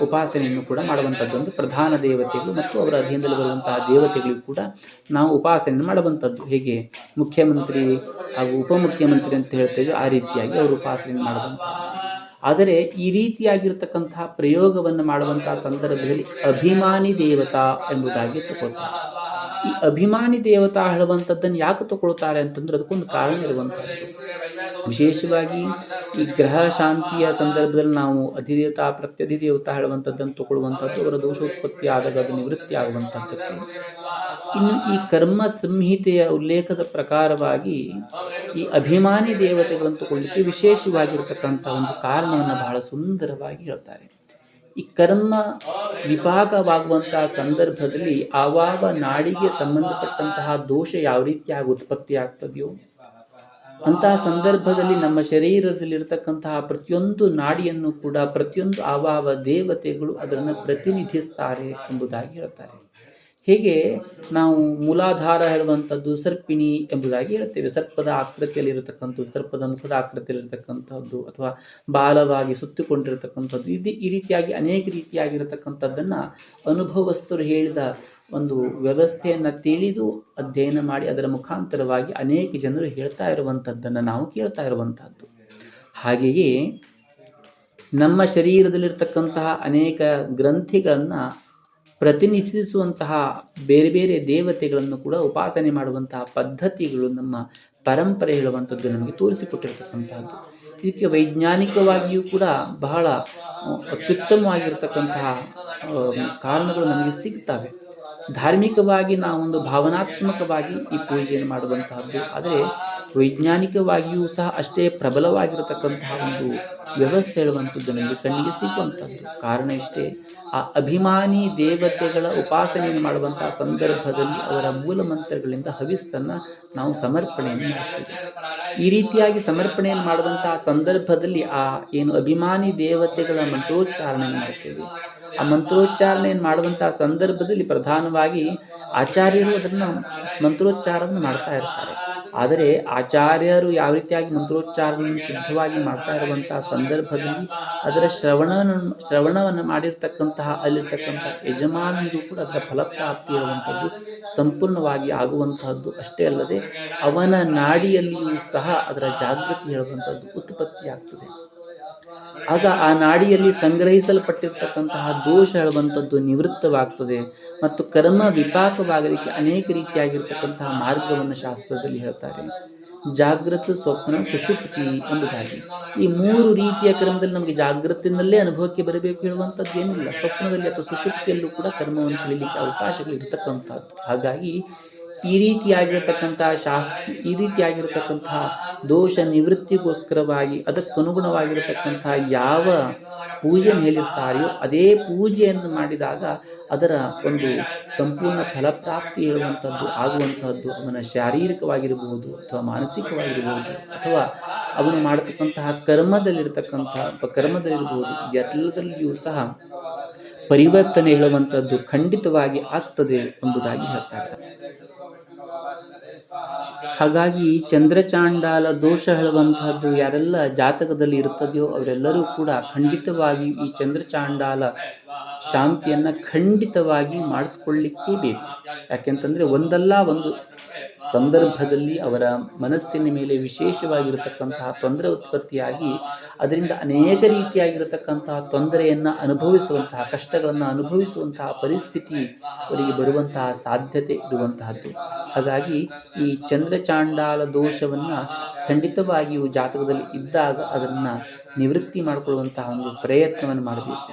ಉಪಾಸನೆಯನ್ನು ಕೂಡ ಮಾಡುವಂಥದ್ದೊಂದು ಪ್ರಧಾನ ದೇವತೆಗಳು ಮತ್ತು ಅವರ ಅಧೀನದಲ್ಲಿ ಬರುವಂತಹ ದೇವತೆಗಳಿಗೂ ಕೂಡ ನಾವು ಉಪಾಸನೆಯನ್ನು ಮಾಡುವಂಥದ್ದು. ಹೇಗೆ ಮುಖ್ಯಮಂತ್ರಿ ಹಾಗೂ ಉಪಮುಖ್ಯಮಂತ್ರಿ ಅಂತ ಹೇಳ್ತೇವೆ, ಆ ರೀತಿಯಾಗಿ ಅವರು ಉಪಾಸನೆಯನ್ನು ಮಾಡುವಂಥದ್ದು. ಆದರೆ ಈ ರೀತಿಯಾಗಿರ್ತಕ್ಕಂತಹ ಪ್ರಯೋಗವನ್ನು ಮಾಡುವಂತಹ ಸಂದರ್ಭದಲ್ಲಿ ಅಭಿಮಾನಿ ದೇವತಾ ಎಂಬುದಾಗಿ ತಗೊಳ್ತಾರೆ. ಈ ಅಭಿಮಾನಿ ದೇವತಾ ಹೇಳುವಂಥದ್ದನ್ನು ಯಾಕೆ ತಗೊಳ್ತಾರೆ ಅಂತಂದ್ರೆ ಅದಕ್ಕೊಂದು ಕಾರಣ ಇರುವಂಥದ್ದು. ವಿಶೇಷವಾಗಿ ಈ ಗ್ರಹ ಶಾಂತಿಯ ಸಂದರ್ಭದಲ್ಲಿ ನಾವು ಅಧಿದೇವತಾ ಪ್ರತ್ಯಧಿದೇವತಾ ಹೇಳುವಂಥದ್ದನ್ನು ತಗೊಳ್ಳುವಂಥದ್ದು ಅವರ ದೋಷೋತ್ಪತ್ತಿ ಆದಾಗ ಅದು ನಿವೃತ್ತಿ ಆಗುವಂಥದ್ದಕ್ಕೆ. ಇನ್ನು ಈ ಕರ್ಮ ಸಂಹಿತೆಯ ಉಲ್ಲೇಖದ ಪ್ರಕಾರವಾಗಿ ಈ ಅಭಿಮಾನಿ ದೇವತೆಗಳನ್ನು ತಗೊಳ್ಳಿಕ್ಕೆ ವಿಶೇಷವಾಗಿರತಕ್ಕಂಥ ಒಂದು ಕಾರಣವನ್ನು ಬಹಳ ಸುಂದರವಾಗಿ ಹೇಳ್ತಾರೆ. ಈ ಕರ್ಮ ವಿಭಾಗವಾಗುವಂತಹ ಸಂದರ್ಭದಲ್ಲಿ ಆವಾಗ ನಾಡಿಗೆ ಸಂಬಂಧಪಟ್ಟಂತಹ ದೋಷ ಯಾವ ರೀತಿಯಾಗಿ ಉತ್ಪತ್ತಿ ಆಗ್ತದೆಯೋ ಅಂತಹ ಸಂದರ್ಭದಲ್ಲಿ ನಮ್ಮ ಶರೀರದಲ್ಲಿರ್ತಕ್ಕಂತಹ ಪ್ರತಿಯೊಂದು ನಾಡಿಯನ್ನು ಕೂಡ ಪ್ರತಿಯೊಂದು ಆವಾವ ದೇವತೆಗಳು ಅದನ್ನು ಪ್ರತಿನಿಧಿಸ್ತಾರೆ ಎಂಬುದಾಗಿ ಹೇಳ್ತಾರೆ. ಹೇಗೆ ನಾವು ಮೂಲಾಧಾರ ಹೇಳುವಂಥದ್ದು ಸರ್ಪಿಣಿ ಎಂಬುದಾಗಿ ಹೇಳ್ತೇವೆ. ಸರ್ಪದ ಆಕೃತಿಯಲ್ಲಿರತಕ್ಕಂಥದ್ದು, ಸರ್ಪದ ಮುಖದ ಆಕೃತಿಯಲ್ಲಿರತಕ್ಕಂಥದ್ದು ಅಥವಾ ಬಾಲವಾಗಿ ಸುತ್ತಿಕೊಂಡಿರತಕ್ಕಂಥದ್ದು, ಈ ರೀತಿಯಾಗಿ ಅನೇಕ ರೀತಿಯಾಗಿರತಕ್ಕಂಥದ್ದನ್ನು ಅನುಭವಸ್ಥರು ಹೇಳಿದ ಒಂದು ವ್ಯವಸ್ಥೆಯನ್ನು ತಿಳಿದು ಅಧ್ಯಯನ ಮಾಡಿ ಅದರ ಮುಖಾಂತರವಾಗಿ ಅನೇಕ ಜನರು ಹೇಳ್ತಾ ಇರುವಂಥದ್ದನ್ನು ನಾವು ಕೇಳ್ತಾ ಇರುವಂಥದ್ದು. ಹಾಗೆಯೇ ನಮ್ಮ ಶರೀರದಲ್ಲಿರ್ತಕ್ಕಂತಹ ಅನೇಕ ಗ್ರಂಥಿಗಳನ್ನು ಪ್ರತಿನಿಧಿಸುವಂತಹ ಬೇರೆ ಬೇರೆ ದೇವತೆಗಳನ್ನು ಕೂಡ ಉಪಾಸನೆ ಮಾಡುವಂತಹ ಪದ್ಧತಿಗಳು ನಮ್ಮ ಪರಂಪರೆ ಹೇಳುವಂಥದ್ದು ನಮಗೆ ತೋರಿಸಿಕೊಟ್ಟಿರ್ತಕ್ಕಂಥದ್ದು. ಇದಕ್ಕೆ ವೈಜ್ಞಾನಿಕವಾಗಿಯೂ ಕೂಡ ಬಹಳ ಅತ್ಯುತ್ತಮವಾಗಿರ್ತಕ್ಕಂತಹ ಕಾರಣಗಳು ನಮಗೆ ಸಿಗ್ತವೆ. ಧಾರ್ಮಿಕವಾಗಿ ನಾವೊಂದು ಭಾವನಾತ್ಮಕವಾಗಿ ಈ ಪೂಜೆಯನ್ನು ಮಾಡುವಂತಹದ್ದು, ಆದರೆ ವೈಜ್ಞಾನಿಕವಾಗಿಯೂ ಸಹ ಅಷ್ಟೇ ಪ್ರಬಲವಾಗಿರತಕ್ಕಂತಹ ಒಂದು ವ್ಯವಸ್ಥೆ ಹೇಳುವಂಥದ್ದು ನಮಗೆ ಕಣ್ಣಿಗೆ ಸಿಗುವಂಥದ್ದು. ಕಾರಣ ಇಷ್ಟೇ, ಆ ಅಭಿಮಾನಿ ದೇವತೆಗಳ ಉಪಾಸನೆಯನ್ನು ಮಾಡುವಂತಹ ಸಂದರ್ಭದಲ್ಲಿ ಅವರ ಮೂಲ ಮಂತ್ರಗಳಿಂದ ಹವಿಸ್ಸನ್ನು ನಾವು ಸಮರ್ಪಣೆಯನ್ನು ಮಾಡ್ತೇವೆ. ಈ ರೀತಿಯಾಗಿ ಸಮರ್ಪಣೆಯನ್ನು ಮಾಡುವಂತಹ ಸಂದರ್ಭದಲ್ಲಿ ಆ ಏನು ಅಭಿಮಾನಿ ದೇವತೆಗಳ ಮಂತ್ರೋಚ್ಚಾರಣೆಯನ್ನು ಮಾಡ್ತೇವೆ. ಆ ಮಂತ್ರೋಚ್ಚಾರಣೆಯನ್ನು ಮಾಡುವಂತಹ ಸಂದರ್ಭದಲ್ಲಿ ಪ್ರಧಾನವಾಗಿ ಆಚಾರ್ಯರು ಅದನ್ನು ಮಂತ್ರೋಚ್ಚಾರವನ್ನು ಮಾಡ್ತಾ ಇರ್ತಾರೆ. ಆದರೆ ಆಚಾರ್ಯರು ಯಾವ ರೀತಿಯಾಗಿ ಮಂತ್ರೋಚ್ಚಾರವನ್ನು ಶುದ್ಧವಾಗಿ ಮಾಡ್ತಾ ಇರುವಂತಹ ಸಂದರ್ಭದಲ್ಲಿ ಅದರ ಶ್ರವಣವನ್ನು ಮಾಡಿರ್ತಕ್ಕಂತಹ ಅಲ್ಲಿರ್ತಕ್ಕಂಥ ಯಜಮಾನರಿಗೂ ಕೂಡ ಅದರ ಫಲಪ್ರಾಪ್ತಿ ಇರುವಂಥದ್ದು ಸಂಪೂರ್ಣವಾಗಿ ಆಗುವಂತಹದ್ದು. ಅಷ್ಟೇ ಅಲ್ಲದೆ ಅವನ ನಾಡಿಯಲ್ಲಿಯೂ ಸಹ ಅದರ ಜಾಗೃತಿ ಹೇಳುವಂಥದ್ದು ಉತ್ಪತ್ತಿ ಆಗ್ತದೆ. ಆಗ ಆ ನಾಡಿಯಲ್ಲಿ ಸಂಗ್ರಹಿಸಲ್ಪಟ್ಟಿರ್ತಕ್ಕಂತಹ ದೋಷ ಹೇಳುವಂಥದ್ದು ನಿವೃತ್ತವಾಗ್ತದೆ ಮತ್ತು ಕರ್ಮ ವಿಪಾಕವಾಗಲಿಕ್ಕೆ ಅನೇಕ ರೀತಿಯಾಗಿರ್ತಕ್ಕಂತಹ ಮಾರ್ಗವನ್ನು ಶಾಸ್ತ್ರದಲ್ಲಿ ಹೇಳ್ತಾರೆ. ಜಾಗೃತ, ಸ್ವಪ್ನ, ಸುಷುಪ್ತಿ ಎಂಬುದಾಗಿ ಈ ಮೂರು ರೀತಿಯ ಕ್ರಮದಲ್ಲಿ ನಮಗೆ ಜಾಗೃತಿನಲ್ಲೇ ಅನುಭವಕ್ಕೆ ಬರಬೇಕು ಹೇಳುವಂಥದ್ದು ಏನಿಲ್ಲ. ಸ್ವಪ್ನದಲ್ಲಿ ಅಥವಾ ಸುಷುಪ್ತಿಯಲ್ಲೂ ಕೂಡ ಕರ್ಮವನ್ನು ಕಲಿಯಲಿಕ್ಕೆ ಅವಕಾಶಗಳು ಇರತಕ್ಕಂಥದ್ದು. ಹಾಗಾಗಿ ಈ ರೀತಿಯಾಗಿರತಕ್ಕಂತಹ ದೋಷ ನಿವೃತ್ತಿಗೋಸ್ಕರವಾಗಿ ಅದಕ್ಕನುಗುಣವಾಗಿರತಕ್ಕಂತಹ ಯಾವ ಪೂಜೆಯನ್ನು ಹೇಳಿರ್ತಾರೆಯೋ ಅದೇ ಪೂಜೆಯನ್ನು ಮಾಡಿದಾಗ ಅದರ ಒಂದು ಸಂಪೂರ್ಣ ಫಲಪ್ರಾಪ್ತಿ ಹೇಳುವಂಥದ್ದು ಆಗುವಂತಹದ್ದು ಅವನ ಶಾರೀರಿಕವಾಗಿರಬಹುದು ಅಥವಾ ಮಾನಸಿಕವಾಗಿರಬಹುದು ಅಥವಾ ಅವನು ಮಾಡತಕ್ಕಂತಹ ಕರ್ಮದಲ್ಲಿರಬಹುದು, ಎಲ್ಲದಲ್ಲಿಯೂ ಸಹ ಪರಿವರ್ತನೆ ಹೇಳುವಂಥದ್ದು ಖಂಡಿತವಾಗಿ ಆಗ್ತದೆ ಎಂಬುದಾಗಿ ಹೇಳ್ತಾರೆ. ಹಾಗಾಗಿ ಚಂದ್ರಚಾಂಡಾಲ ದೋಷ ಹೇಳುವಂತಹದ್ದು ಯಾರೆಲ್ಲ ಜಾತಕದಲ್ಲಿ ಇರುತ್ತದೆಯೋ ಅವರೆಲ್ಲರೂ ಕೂಡ ಖಂಡಿತವಾಗಿ ಈ ಚಂದ್ರಚಾಂಡಾಲ ಶಾಂತಿಯನ್ನು ಖಂಡಿತವಾಗಿ ಮಾಡಿಸ್ಕೊಳ್ಳಿಕ್ಕೇ ಬೇಕು. ಯಾಕೆಂತಂದರೆ ಒಂದಲ್ಲ ಒಂದು ಸಂದರ್ಭದಲ್ಲಿ ಅವರ ಮನಸ್ಸಿನ ಮೇಲೆ ವಿಶೇಷವಾಗಿರತಕ್ಕಂತಹ ತೊಂದರೆ ಉತ್ಪತ್ತಿಯಾಗಿ ಅದರಿಂದ ಅನೇಕ ರೀತಿಯಾಗಿರತಕ್ಕಂತಹ ತೊಂದರೆಯನ್ನು ಅನುಭವಿಸುವಂತಹ, ಕಷ್ಟಗಳನ್ನು ಅನುಭವಿಸುವಂತಹ ಪರಿಸ್ಥಿತಿ ಅವರಿಗೆ ಬರುವಂತಹ ಸಾಧ್ಯತೆ ಇರುವಂತಹದ್ದು. ಹಾಗಾಗಿ ಈ ಚಂದ್ರಚಾಂಡಾಲ ದೋಷವನ್ನು ಖಂಡಿತವಾಗಿಯೂ ಜಾತಕದಲ್ಲಿ ಇದ್ದಾಗ ಅದನ್ನು ನಿವೃತ್ತಿ ಮಾಡಿಕೊಳ್ಳುವಂತಹ ಒಂದು ಪ್ರಯತ್ನವನ್ನು ಮಾಡಬೇಕು.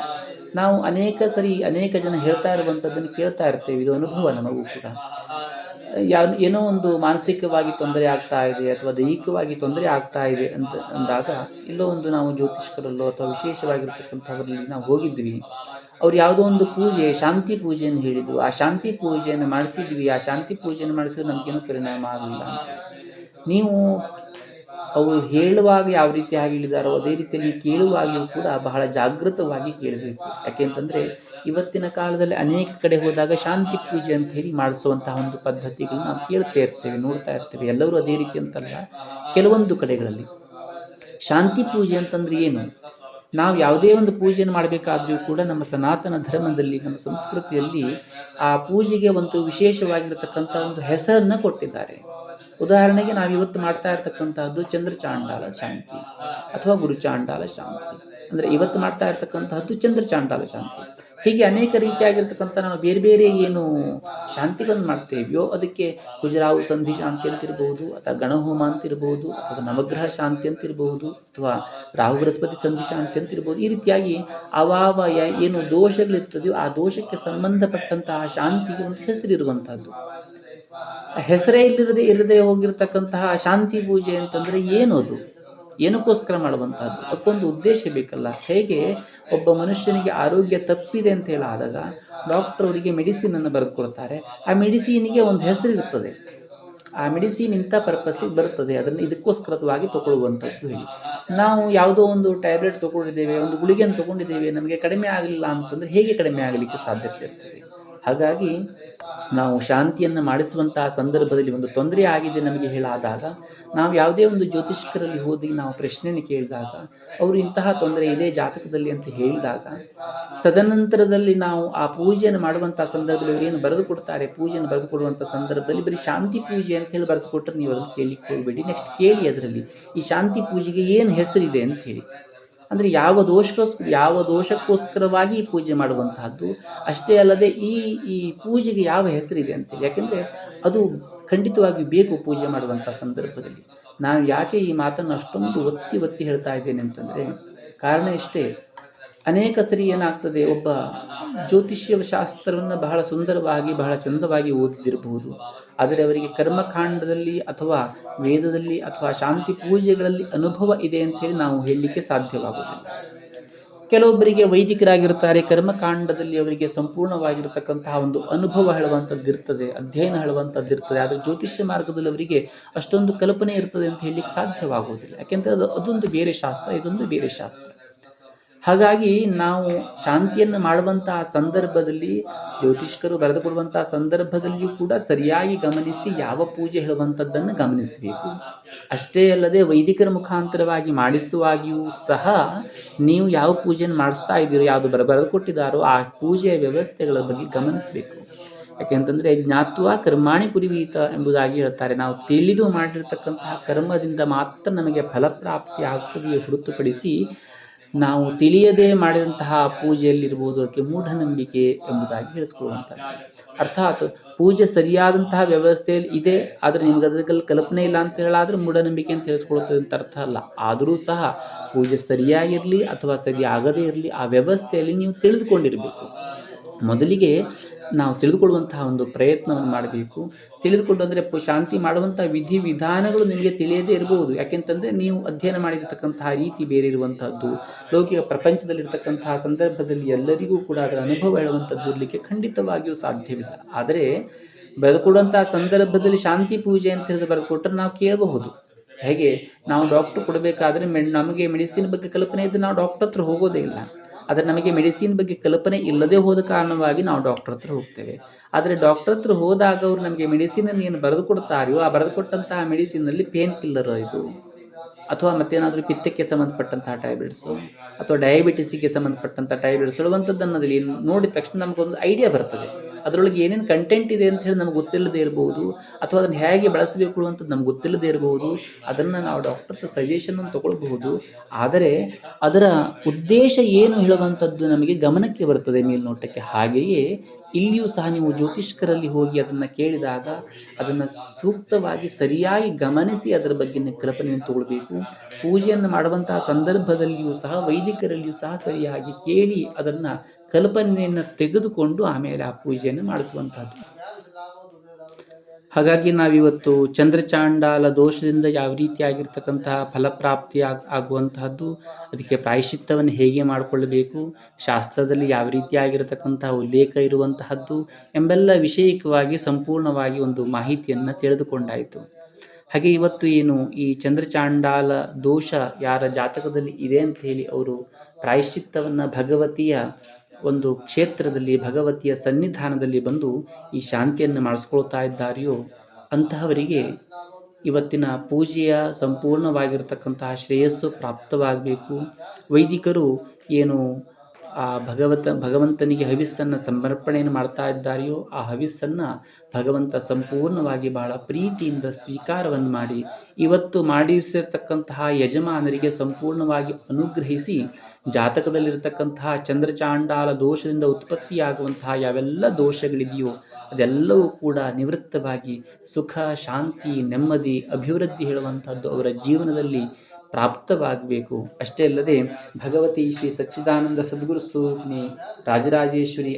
ನಾವು ಅನೇಕ ಜನ ಹೇಳ್ತಾ ಇರುವಂಥದ್ದನ್ನು ಕೇಳ್ತಾ ಇರ್ತೇವೆ. ಇದು ಅನುಭವ ನಮಗೂ ಕೂಡ. ಏನೋ ಒಂದು ಮಾನಸಿಕವಾಗಿ ತೊಂದರೆ ಆಗ್ತಾ ಇದೆ ಅಥವಾ ದೈಹಿಕವಾಗಿ ತೊಂದರೆ ಆಗ್ತಾ ಇದೆ ಅಂದಾಗ ಎಲ್ಲೋ ಒಂದು ನಾವು ಜ್ಯೋತಿಷ್ಕರಲ್ಲೋ ಅಥವಾ ವಿಶೇಷವಾಗಿರ್ತಕ್ಕಂಥವರಲ್ಲಿ ನಾವು ಹೋಗಿದ್ವಿ. ಅವ್ರು ಯಾವುದೋ ಒಂದು ಪೂಜೆ, ಶಾಂತಿ ಪೂಜೆಯನ್ನು ಹೇಳಿದ್ರು, ಆ ಶಾಂತಿ ಪೂಜೆಯನ್ನು ಮಾಡಿಸಿದ್ವಿ, ಆ ಶಾಂತಿ ಪೂಜೆಯನ್ನು ಮಾಡಿಸಿದ್ರೆ ನಮಗೇನು ಪರಿಣಾಮ ಆಗಲಿಲ್ಲ ಅಂತ. ನೀವು ಅವರು ಹೇಳುವಾಗ ಯಾವ ರೀತಿ ಹೇಳಿದಾರೋ ಅದೇ ರೀತಿಯಲ್ಲಿ ಕೇಳುವಾಗಿಯೂ ಕೂಡ ಬಹಳ ಜಾಗೃತವಾಗಿ ಕೇಳಬೇಕು. ಯಾಕೆಂತಂದರೆ ಇವತ್ತಿನ ಕಾಲದಲ್ಲಿ ಅನೇಕ ಕಡೆ ಹೋದಾಗ ಶಾಂತಿ ಪೂಜೆ ಅಂತ ಹೇಳಿ ಮಾಡಿಸುವಂತಹ ಒಂದು ಪದ್ಧತಿಗಳನ್ನ ನಾವು ಕೇಳ್ತಾ ಇರ್ತೇವೆ, ನೋಡ್ತಾ ಇರ್ತೇವೆ. ಎಲ್ಲರೂ ಅದೇ ರೀತಿ ಅಂತಲ್ಲ, ಕೆಲವೊಂದು ಕಡೆಗಳಲ್ಲಿ ಶಾಂತಿ ಪೂಜೆ ಅಂತಂದ್ರೆ ಏನು? ನಾವು ಯಾವುದೇ ಒಂದು ಪೂಜೆಯನ್ನು ಮಾಡಬೇಕಾದ್ರೂ ಕೂಡ ನಮ್ಮ ಸನಾತನ ಧರ್ಮದಲ್ಲಿ, ನಮ್ಮ ಸಂಸ್ಕೃತಿಯಲ್ಲಿ ಆ ಪೂಜೆಗೆ ಒಂದು ವಿಶೇಷವಾಗಿರತಕ್ಕಂಥ ಒಂದು ಹೆಸರನ್ನು ಕೊಟ್ಟಿದ್ದಾರೆ. ಉದಾಹರಣೆಗೆ ನಾವು ಇವತ್ತು ಮಾಡ್ತಾ ಇರ್ತಕ್ಕಂತಹದ್ದು ಚಂದ್ರಚಾಂಡಾಲ ಶಾಂತಿ ಅಥವಾ ಗುರುಚಾಂಡಾಲ ಶಾಂತಿ. ಅಂದರೆ ಇವತ್ತು ಮಾಡ್ತಾ ಇರ್ತಕ್ಕಂತಹದ್ದು ಚಂದ್ರಚಾಂಡಾಲ ಶಾಂತಿ. ಹೀಗೆ ಅನೇಕ ರೀತಿಯಾಗಿರ್ತಕ್ಕಂಥ ನಾವು ಬೇರೆ ಬೇರೆ ಏನು ಶಾಂತಿಗಳನ್ನು ಮಾಡ್ತೇವೆಯೋ ಅದಕ್ಕೆ ಖುಜರಾವು ಸಂಧಿ ಶಾಂತಿ ಅಂತಿರ್ಬೋದು, ಅಥವಾ ಗಣಹೋಮ ಅಂತಿರ್ಬೋದು, ಅಥವಾ ನವಗ್ರಹ ಶಾಂತಿ ಅಂತಿರ್ಬೋದು, ಅಥವಾ ರಾಹು ಬೃಹಸ್ಪತಿ ಸಂಧಿ ಶಾಂತಿ ಅಂತಿರ್ಬೋದು. ಈ ರೀತಿಯಾಗಿ ಅವಾವ ಏನು ದೋಷಗಳಿರ್ತದೆಯೋ ಆ ದೋಷಕ್ಕೆ ಸಂಬಂಧಪಟ್ಟಂತಹ ಶಾಂತಿಗೆ ಒಂದು ಹೆಸರಿರುವಂತಹದ್ದು. ಹೆಸರೇ ಇರದೇ ಹೋಗಿರ್ತಕ್ಕಂತಹ ಶಾಂತಿ ಪೂಜೆ ಅಂತಂದ್ರೆ ಏನು? ಅದು ಏನಕ್ಕೋಸ್ಕರ ಮಾಡುವಂತಹದ್ದು? ಅದಕ್ಕೊಂದು ಉದ್ದೇಶ ಬೇಕಲ್ಲ. ಹೇಗೆ ಒಬ್ಬ ಮನುಷ್ಯನಿಗೆ ಆರೋಗ್ಯ ತಪ್ಪಿದೆ ಅಂತ ಹೇಳಾದಾಗ ಡಾಕ್ಟರ್ ಅವರಿಗೆ ಮೆಡಿಸಿನ್ ಅನ್ನು ಬರೆದು ಕೊಡ್ತಾರೆ. ಆ ಮೆಡಿಸಿನಿಗೆ ಒಂದು ಹೆಸರು ಇರ್ತದೆ. ಆ ಮೆಡಿಸಿನ್ ಇಂಥ ಪರ್ಪಸ್ಸಿಗೆ ಬರ್ತದೆ, ಅದನ್ನು ಇದಕ್ಕೋಸ್ಕರವಾಗಿ ತಗೊಳ್ಳುವಂಥದ್ದು ಹೇಳಿ. ನಾವು ಯಾವುದೋ ಒಂದು ಟ್ಯಾಬ್ಲೆಟ್ ತಗೊಂಡಿದ್ದೇವೆ, ಒಂದು ಗುಳಿಗೆಯನ್ನು ತಗೊಂಡಿದ್ದೇವೆ, ನಮಗೆ ಕಡಿಮೆ ಆಗಲಿಲ್ಲ ಅಂತಂದರೆ ಹೇಗೆ ಕಡಿಮೆ ಆಗಲಿಕ್ಕೆ ಸಾಧ್ಯತೆ ಇರ್ತದೆ? ಹಾಗಾಗಿ ನಾವು ಶಾಂತಿಯನ್ನು ಮಾಡಿಸುವಂತಹ ಸಂದರ್ಭದಲ್ಲಿ ಒಂದು ತೊಂದರೆ ಆಗಿದೆ ನಮಗೆ ಹೇಳಾದಾಗ, ನಾವು ಯಾವುದೇ ಒಂದು ಜ್ಯೋತಿಷ್ಕರಲ್ಲಿ ಹೋಗಿ ನಾವು ಪ್ರಶ್ನೆಯನ್ನು ಕೇಳಿದಾಗ ಅವರು ಇಂತಹ ತೊಂದರೆ ಇದೆ ಜಾತಕದಲ್ಲಿ ಅಂತ ಹೇಳಿದಾಗ, ತದನಂತರದಲ್ಲಿ ನಾವು ಆ ಪೂಜೆಯನ್ನು ಮಾಡುವಂತಹ ಸಂದರ್ಭದಲ್ಲಿ ಅವರು ಏನು ಬರೆದು ಕೊಡ್ತಾರೆ, ಪೂಜೆಯನ್ನು ಬರೆದು ಕೊಡುವಂಥ ಸಂದರ್ಭದಲ್ಲಿ ಬರೀ ಶಾಂತಿ ಪೂಜೆ ಅಂತ ಹೇಳಿ ಬರೆದು ಕೊಟ್ಟರೆ ನೀವು ಅದನ್ನು ಕೇಳಲಿಕ್ಕೆ ಹೋಗಬೇಡಿ. ನೆಕ್ಸ್ಟ್ ಕೇಳಿ ಅದರಲ್ಲಿ ಈ ಶಾಂತಿ ಪೂಜೆಗೆ ಏನು ಹೆಸರಿದೆ ಅಂತ ಹೇಳಿ. ಅಂದರೆ ಯಾವ ದೋಷಕ್ಕೋಸ್ಕರವಾಗಿ ಈ ಪೂಜೆ ಮಾಡುವಂತಹದ್ದು, ಅಷ್ಟೇ ಅಲ್ಲದೆ ಈ ಪೂಜೆಗೆ ಯಾವ ಹೆಸರಿದೆ ಅಂತೇಳಿ. ಯಾಕೆಂದರೆ ಅದು ಖಂಡಿತವಾಗಿ ಬೇಕು ಪೂಜೆ ಮಾಡುವಂಥ ಸಂದರ್ಭದಲ್ಲಿ. ನಾನು ಯಾಕೆ ಈ ಮಾತನ್ನು ಅಷ್ಟೊಂದು ಒತ್ತಿ ಹೇಳ್ತಾ ಇದ್ದೇನೆ ಅಂತಂದರೆ, ಕಾರಣ ಇಷ್ಟೇ. ಅನೇಕ ಸರಿ ಏನಾಗ್ತದೆ, ಒಬ್ಬ ಜ್ಯೋತಿಷ್ಯ ಶಾಸ್ತ್ರವನ್ನು ಬಹಳ ಸುಂದರವಾಗಿ ಬಹಳ ಚಂದವಾಗಿ ಓದಿದಿರಬಹುದು, ಆದರೆ ಅವರಿಗೆ ಕರ್ಮಕಾಂಡದಲ್ಲಿ ಅಥವಾ ವೇದದಲ್ಲಿ ಅಥವಾ ಶಾಂತಿ ಪೂಜೆಗಳಲ್ಲಿ ಅನುಭವ ಇದೆ ಅಂತೇಳಿ ನಾವು ಹೇಳಲಿಕ್ಕೆ ಸಾಧ್ಯವಾಗುವುದಿಲ್ಲ. ಕೆಲವೊಬ್ಬರಿಗೆ ವೈದಿಕರಾಗಿರ್ತಾರೆ, ಕರ್ಮಕಾಂಡದಲ್ಲಿ ಅವರಿಗೆ ಸಂಪೂರ್ಣವಾಗಿರತಕ್ಕಂತಹ ಒಂದು ಅನುಭವ ಹೇಳುವಂಥದ್ದು ಇರ್ತದೆ, ಅಧ್ಯಯನ ಹೇಳುವಂಥದ್ದು ಇರ್ತದೆ. ಆದರೆ ಜ್ಯೋತಿಷ್ಯ ಮಾರ್ಗದಲ್ಲಿ ಅವರಿಗೆ ಅಷ್ಟೊಂದು ಕಲ್ಪನೆ ಇರ್ತದೆ ಅಂತ ಹೇಳಲಿಕ್ಕೆ ಸಾಧ್ಯವಾಗುವುದಿಲ್ಲ. ಯಾಕೆಂದರೆ ಅದೊಂದು ಬೇರೆ ಶಾಸ್ತ್ರ, ಇದೊಂದು ಬೇರೆ ಶಾಸ್ತ್ರ. ಹಾಗಾಗಿ ನಾವು ಶಾಂತಿಯನ್ನು ಮಾಡುವಂತಹ ಸಂದರ್ಭದಲ್ಲಿ, ಜ್ಯೋತಿಷ್ಕರು ಬರೆದುಕೊಡುವಂತಹ ಸಂದರ್ಭದಲ್ಲಿಯೂ ಕೂಡ ಸರಿಯಾಗಿ ಗಮನಿಸಿ ಯಾವ ಪೂಜೆ ಹೇಳುವಂಥದ್ದನ್ನು ಗಮನಿಸಬೇಕು. ಅಷ್ಟೇ ಅಲ್ಲದೆ ವೈದಿಕರ ಮುಖಾಂತರವಾಗಿ ಮಾಡಿಸುವಾಗಿಯೂ ಸಹ ನೀವು ಯಾವ ಪೂಜೆಯನ್ನು ಮಾಡಿಸ್ತಾ ಇದ್ದೀರೋ, ಯಾವುದು ಬರೆದುಕೊಟ್ಟಿದ್ದಾರೋ ಆ ಪೂಜೆಯ ವ್ಯವಸ್ಥೆಗಳ ಬಗ್ಗೆ ಗಮನಿಸಬೇಕು. ಯಾಕೆಂತಂದರೆ ಜ್ಞಾತ್ವ ಕರ್ಮಾಣಿ ಕುರಿವೀತ ಎಂಬುದಾಗಿ ಹೇಳ್ತಾರೆ. ನಾವು ತಿಳಿದು ಮಾಡಿರ್ತಕ್ಕಂತಹ ಕರ್ಮದಿಂದ ಮಾತ್ರ ನಮಗೆ ಫಲಪ್ರಾಪ್ತಿ ಆಗ್ತದೆಯೇ ಹೊರತುಪಡಿಸಿ ನಾವು ತಿಳಿಯದೇ ಮಾಡಿದಂತಹ ಪೂಜೆಯಲ್ಲಿರ್ಬೋದು ಅದಕ್ಕೆ ಮೂಢನಂಬಿಕೆ ಎಂಬುದಾಗಿ ಹೇಳಿಸ್ಕೊಳ್ಳುವಂಥದ್ದು. ಅರ್ಥಾತ್ ಪೂಜೆ ಸರಿಯಾದಂತಹ ವ್ಯವಸ್ಥೆಯಲ್ಲಿ ಇದೆ, ಆದರೆ ನಿಮ್ಗೆ ಅದರಲ್ಲಿ ಕಲ್ಪನೆ ಇಲ್ಲ ಅಂತ ಹೇಳಾದರೆ ಮೂಢನಂಬಿಕೆ ಅಂತ ಹೇಳಿಸ್ಕೊಳ್ತದೆ ಅಂತ ಅರ್ಥ ಅಲ್ಲ. ಆದರೂ ಸಹ ಪೂಜೆ ಸರಿಯಾಗಿರಲಿ ಅಥವಾ ಸರಿಯಾಗದೇ ಇರಲಿ, ಆ ವ್ಯವಸ್ಥೆಯಲ್ಲಿ ನೀವು ತಿಳಿದುಕೊಂಡಿರಬೇಕು. ಮೊದಲಿಗೆ ನಾವು ತಿಳಿದುಕೊಳ್ಳುವಂತಹ ಒಂದು ಪ್ರಯತ್ನವನ್ನು ಮಾಡಬೇಕು. ತಿಳಿದುಕೊಂಡು ಅಂದರೆ ಶಾಂತಿ ಮಾಡುವಂಥ ವಿಧಾನಗಳು ನಿಮಗೆ ತಿಳಿಯದೇ ಇರಬಹುದು. ಯಾಕೆಂತಂದರೆ ನೀವು ಅಧ್ಯಯನ ಮಾಡಿರತಕ್ಕಂತಹ ರೀತಿ ಬೇರೆ ಇರುವಂತಹದ್ದು, ಲೌಕಿಕ ಪ್ರಪಂಚದಲ್ಲಿರ್ತಕ್ಕಂತಹ ಸಂದರ್ಭದಲ್ಲಿ ಎಲ್ಲರಿಗೂ ಕೂಡ ಅದರ ಅನುಭವ ಹೇಳುವಂಥದ್ದು ಇರಲಿಕ್ಕೆ ಖಂಡಿತವಾಗಿಯೂ ಸಾಧ್ಯವಿಲ್ಲ. ಆದರೆ ಬರೆದುಕೊಡುವಂತಹ ಸಂದರ್ಭದಲ್ಲಿ ಶಾಂತಿ ಪೂಜೆ ಅಂತ ಹೇಳಿದ್ರೆ ಬರೆದುಕೊಟ್ಟರೆ ನಾವು ಕೇಳಬಹುದು. ಹೇಗೆ ನಾವು ಡಾಕ್ಟರ್ ಕೊಡಬೇಕಾದ್ರೆ ನಮಗೆ ಮೆಡಿಸಿನ್ ಬಗ್ಗೆ ಕಲ್ಪನೆ ಇದ್ದು ನಾವು ಡಾಕ್ಟರ್ ಹತ್ರ ಹೋಗೋದೇ ಇಲ್ಲ. ಆದರೆ ನಮಗೆ ಮೆಡಿಸಿನ್ ಬಗ್ಗೆ ಕಲ್ಪನೆ ಇಲ್ಲದೆ ಹೋದ ಕಾರಣವಾಗಿ ನಾವು ಡಾಕ್ಟರ್ ಹತ್ರ ಹೋಗ್ತೇವೆ. ಆದರೆ ಡಾಕ್ಟರ್ ಹತ್ರ ಹೋದಾಗ ಅವರು ನಮಗೆ ಮೆಡಿಸಿನನ್ನು ಏನು ಬರೆದು ಕೊಡ್ತಾರೆಯೋ ಆ ಬರೆದು ಕೊಟ್ಟಂತಹ ಮೆಡಿಸಿನಲ್ಲಿ ಪೇನ್ ಕಿಲ್ಲರ್ ಇದು, ಅಥವಾ ಮತ್ತೇನಾದರೂ ಪಿತ್ತಕ್ಕೆ ಸಂಬಂಧಪಟ್ಟಂತಹ ಟ್ಯಾಬ್ಲೆಟ್ಸು ಅಥವಾ ಡಯಾಬಿಟಿಸಿಗೆ ಸಂಬಂಧಪಟ್ಟಂಥ ಟ್ಯಾಬ್ಲೆಟ್ಸ್ ಹೇಳುವಂಥದ್ದನ್ನು ಅದರಲ್ಲಿ ನೋಡಿದ ತಕ್ಷಣ ನಮಗೊಂದು ಐಡಿಯಾ ಬರ್ತದೆ. ಅದರೊಳಗೆ ಏನೇನು ಕಂಟೆಂಟ್ ಇದೆ ಅಂತ ಹೇಳಿ ನಮ್ಗೆ ಗೊತ್ತಿಲ್ಲದೆ ಇರಬಹುದು, ಅಥವಾ ಅದನ್ನು ಹೇಗೆ ಬಳಸಬೇಕು ಅನ್ನುವಂಥದ್ದು ನಮ್ಗೆ ಗೊತ್ತಿಲ್ಲದೆ ಇರಬಹುದು. ಅದನ್ನು ನಾವು ಡಾಕ್ಟರ್ ಹತ್ರ ಸಜೆಷನನ್ನು ತೊಗೊಳ್ಬಹುದು. ಆದರೆ ಅದರ ಉದ್ದೇಶ ಏನು ಹೇಳುವಂಥದ್ದು ನಮಗೆ ಗಮನಕ್ಕೆ ಬರ್ತದೆ ಮೇಲ್ನೋಟಕ್ಕೆ. ಹಾಗೆಯೇ ಇಲ್ಲಿಯೂ ಸಹ ನೀವು ಜ್ಯೋತಿಷ್ಕರಲ್ಲಿ ಹೋಗಿ ಅದನ್ನು ಕೇಳಿದಾಗ ಅದನ್ನು ಸೂಕ್ತವಾಗಿ ಸರಿಯಾಗಿ ಗಮನಿಸಿ ಅದರ ಬಗ್ಗೆ ಕಲ್ಪನೆಯನ್ನು ತಗೊಳ್ಬೇಕು. ಪೂಜೆಯನ್ನು ಮಾಡುವಂತಹ ಸಂದರ್ಭದಲ್ಲಿಯೂ ಸಹ ವೈದಿಕರಲ್ಲಿಯೂ ಸಹ ಸರಿಯಾಗಿ ಕೇಳಿ ಅದನ್ನು ಕಲ್ಪನೆಯನ್ನು ತೆಗೆದುಕೊಂಡು ಆಮೇಲೆ ಆ ಪೂಜೆಯನ್ನು ಮಾಡಿಸುವಂಥದ್ದು. ಹಾಗಾಗಿ ನಾವಿವತ್ತು ಚಂದ್ರಚಾಂಡಾಲ ದೋಷದಿಂದ ಯಾವ ರೀತಿಯಾಗಿರ್ತಕ್ಕಂತಹ ಫಲಪ್ರಾಪ್ತಿ ಆಗುವಂತಹದ್ದು, ಅದಕ್ಕೆ ಪ್ರಾಯಶ್ಚಿತ್ತವನ್ನು ಹೇಗೆ ಮಾಡಿಕೊಳ್ಳಬೇಕು, ಶಾಸ್ತ್ರದಲ್ಲಿ ಯಾವ ರೀತಿಯಾಗಿರತಕ್ಕಂತಹ ಉಲ್ಲೇಖ ಇರುವಂತಹದ್ದು ಎಂಬೆಲ್ಲ ವಿಷಯಿಕವಾಗಿ ಸಂಪೂರ್ಣವಾಗಿ ಒಂದು ಮಾಹಿತಿಯನ್ನು ತಿಳಿದುಕೊಂಡಾಯಿತು. ಹಾಗೆ ಇವತ್ತು ಏನು ಈ ಚಂದ್ರಚಾಂಡಾಲ ದೋಷ ಯಾರ ಜಾತಕದಲ್ಲಿ ಇದೆ ಅಂತ ಹೇಳಿ ಅವರು ಪ್ರಾಯಶ್ಚಿತ್ತವನ್ನು ಭಗವತಿಯ ಒಂದು ಕ್ಷೇತ್ರದಲ್ಲಿ ಭಗವತಿಯ ಸನ್ನಿಧಾನದಲ್ಲಿ ಬಂದು ಈ ಶಾಂತಿಯನ್ನು ಮಾಡಿಸ್ಕೊಳ್ತಾ ಇದ್ದಾರೆಯೋ ಅಂತಹವರಿಗೆ ಇವತ್ತಿನ ಪೂಜೆಯ ಸಂಪೂರ್ಣವಾಗಿರತಕ್ಕಂತಹ ಶ್ರೇಯಸ್ಸು ಪ್ರಾಪ್ತವಾಗಬೇಕು. ವೈದಿಕರು ಏನು ಆ ಭಗವಂತನಿಗೆ ಹವಿಸ್ಸನ್ನು ಸಮರ್ಪಣೆಯನ್ನು ಮಾಡ್ತಾ ಇದ್ದಾರೆಯೋ ಆ ಹವಿಸ್ಸನ್ನು ಭಗವಂತ ಸಂಪೂರ್ಣವಾಗಿ ಬಹಳ ಪ್ರೀತಿಯಿಂದ ಸ್ವೀಕಾರವನ್ನು ಮಾಡಿ ಇವತ್ತು ಮಾಡಿಸಿರ್ತಕ್ಕಂತಹ ಯಜಮಾನರಿಗೆ ಸಂಪೂರ್ಣವಾಗಿ ಅನುಗ್ರಹಿಸಿ ಜಾತಕದಲ್ಲಿರತಕ್ಕಂತಹ ಚಂದ್ರಚಾಂಡಾಲ ದೋಷದಿಂದ ಉತ್ಪತ್ತಿಯಾಗುವಂತಹ ಯಾವೆಲ್ಲ ದೋಷಗಳಿದೆಯೋ ಅದೆಲ್ಲವೂ ಕೂಡ ನಿವೃತ್ತವಾಗಿ ಸುಖ, ಶಾಂತಿ, ನೆಮ್ಮದಿ, ಅಭಿವೃದ್ಧಿ ಹೇಳುವಂಥದ್ದು ಅವರ ಜೀವನದಲ್ಲಿ ಪ್ರಾಪ್ತವಾಗಬೇಕು. ಅಷ್ಟೇ ಅಲ್ಲದೆ ಭಗವತಿ ಶ್ರೀ ಸಚ್ಚಿದಾನಂದ ಸದ್ಗುರು ಸ್ವರೂಪಿಣಿ ರಾಜರಾಜೇಶ್ವರಿ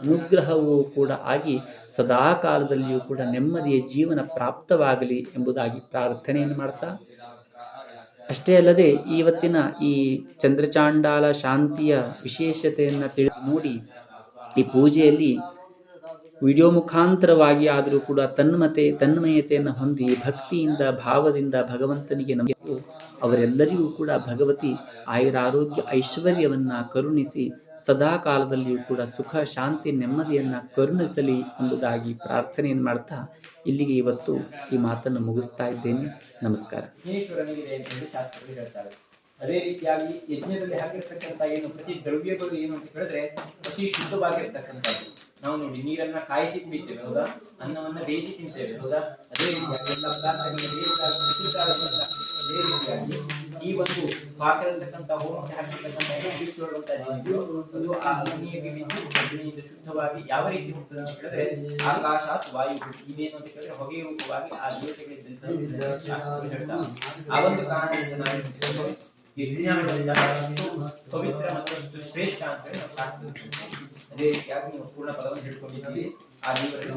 ಅನುಗ್ರಹವೂ ಕೂಡ ಆಗಿ ಸದಾ ಕಾಲದಲ್ಲಿಯೂ ಕೂಡ ನೆಮ್ಮದಿಯ ಜೀವನ ಪ್ರಾಪ್ತವಾಗಲಿ ಎಂಬುದಾಗಿ ಪ್ರಾರ್ಥನೆಯನ್ನು ಮಾಡ್ತಾ, ಅಷ್ಟೇ ಅಲ್ಲದೆ ಇವತ್ತಿನ ಈ ಚಂದ್ರಚಾಂಡಾಲ ಶಾಂತಿಯ ವಿಶೇಷತೆಯನ್ನು ನೋಡಿ ಈ ಪೂಜೆಯಲ್ಲಿ ವಿಡಿಯೋ ಮುಖಾಂತರವಾಗಿ ಆದರೂ ಕೂಡ ತನ್ಮಯತೆಯನ್ನು ಹೊಂದಿ ಭಕ್ತಿಯಿಂದ ಭಾವದಿಂದ ಭಗವಂತನಿಗೆ ನಂಬಿಕೆ ಅವರೆಲ್ಲರಿಗೂ ಕೂಡ ಭಗವತಿ ಆಯುರಾರೋಗ್ಯ ಐಶ್ವರ್ಯವನ್ನು ಕರುಣಿಸಿ ಸದಾ ಕಾಲದಲ್ಲಿಯೂ ಕೂಡ ಸುಖ, ಶಾಂತಿ, ನೆಮ್ಮದಿಯನ್ನು ಕರುಣಿಸಲಿ ಎಂಬುದಾಗಿ ಪ್ರಾರ್ಥನೆಯನ್ನು ಮಾಡ್ತಾ ಇಲ್ಲಿಗೆ ಇವತ್ತು ಈ ಮಾತನ್ನು ಮುಗಿಸ್ತಾ ಇದ್ದೇನೆ. ನಮಸ್ಕಾರ. ಈಶ್ವರನಿಗಿದೆ ಎಂದು ಶಾಸ್ತ್ರಗಳು ಹೇಳ್ತಾರೆ. ಅದೇ ರೀತಿಯಾಗಿ ಯಜ್ಞದಲ್ಲಿ ಹಾಕಿರ್ತಕ್ಕಂಥ ಏನು ಪ್ರತಿ ದ್ರವ್ಯಗಳು ಏನು ಅಂತ ಹೇಳಿದ್ರೆ ಅತಿ ಶುದ್ಧವಾಗಿರ್ತಕ್ಕಂಥದ್ದು. ನಾವು ನೋಡಿ ನೀರನ್ನ ಕಾಯಿಸಿ ಕುಡಿತೇವೆ ಹೌದಾ, ಅನ್ನವನ್ನ ಬೇಯಿಸಿ ತಿಂತೇವೆ ಹೌದಾ. ಅದೇ ರೀತಿಯಾಗಿ ಅದೇ ರೀತಿಯಾಗಿ ಈ ಒಂದು ಪಾಕಿರತಕ್ಕಂಥ ಹೋಮಕ್ಕೆ ಹಾಕಿರ್ತಕ್ಕಂಥ ಅದು ಆ ಅಗ್ನಿಯಲ್ಲಿ ಬಿದ್ದು ಅಗ್ನಿಯಿಂದ ಶುದ್ಧವಾಗಿ ಯಾವ ರೀತಿ ಹೋಗ್ತದೆ ಅಂತ ಹೇಳಿದ್ರೆ ಆಕಾಶಾತ್ ವಾಯು ಇದೇನು ಅಂತ ಹೇಳಿದ್ರೆ ಹೊಗೆ ರೂಪವಾಗಿ ಆ ದೇವತೆಗಳಿದ್ದಂತ ಶಾಸ್ತ್ರಗಳು ಹೇಳ್ತಾರೆ. ಆ ಒಂದು ಕಾರಣದಿಂದ ನಾವು ಪವಿತ್ರ ಮತ್ತು ಶ್ರೇಷ್ಠ ಅಂತ ಹೇಳಿ ನಾವು ಶಾಸ್ತ್ರ. ಅದೇ ರೀತಿಯಾಗಿ ನೀವು ಪೂರ್ಣ ಪದವನ್ನು ಹಿಡ್ಕೊಂಡಿದ್ದೀರಿ. ಆ ದೇವರಲ್ಲಿ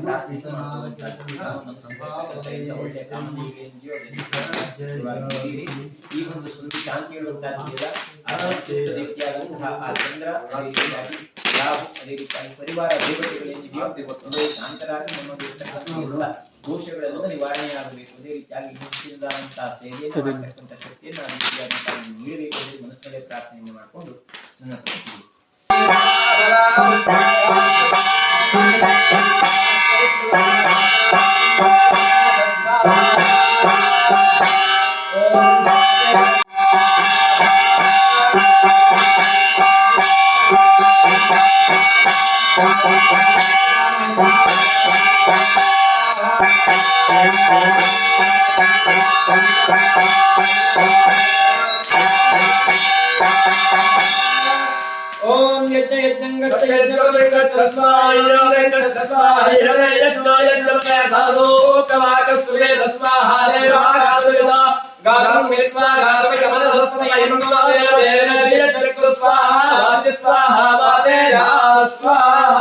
ಒಳ್ಳೆಯ ಕಾಮನೆಗೆ ಈ ಒಂದು ಸುಂದರ ಶಾಂತಿಗಳು ಉಂಟಾಗಿಲ್ಲ. ರೀತಿಯಾದಂತಹ ಆ ಚಂದ್ರ, ಅದೇ ರೀತಿಯಾಗಿ ರಾಹು, ಅದೇ ರೀತಿಯಾಗಿ ಪರಿವಾರ ದೇವತೆಗಳೇನಿದೆಯೋ ಶಾಂತರಾಗಿ ನಮ್ಮಲ್ಲಿರ್ತಕ್ಕಂಥ ದೋಷಗಳೆಲ್ಲ ನಿವಾರಣೆಯಾಗಬೇಕು. ಅದೇ ರೀತಿಯಾಗಿ ಹೆಚ್ಚಿನದಾದಂತಹ ಸೇವೆಯನ್ನು ಮಾಡತಕ್ಕಂಥ ಶಕ್ತಿಯನ್ನು ಆ ರೀತಿಯಾದಂತಹ ನೀಡಬೇಕು ಎಂದು ಮನಸ್ಸಲ್ಲೇ ಪ್ರಾರ್ಥನೆಯನ್ನು ಮಾಡಿಕೊಂಡು ನನ್ನ ಓಂ ಯಜ್ಞ ಯಜ್ಞಂಗತ ಯಜ್ಞೋದಕಸ್ಮಾಯ ಯಜ್ಞಸ್ಮಾಯ ಯಜ್ಞೋದಕಸ್ಮಾಯ ಸಾಧೋಕವಾಕಸ್ಮೇ ತಸ್ಮಾಹ ದೇವಾಗಾದುರಿದ ಗಾರಂ ಮಿಲಿತ್ವಾ ಗಾರವಕಮನಸಸ್ಮಯ ಯಜ್ಞೋದಯ ಯಜ್ಞ ಸ್ವಾಹ ವಾಚ ಸ್ವಾಹ ವಾತೇಜ ಸ್ವಾಹ.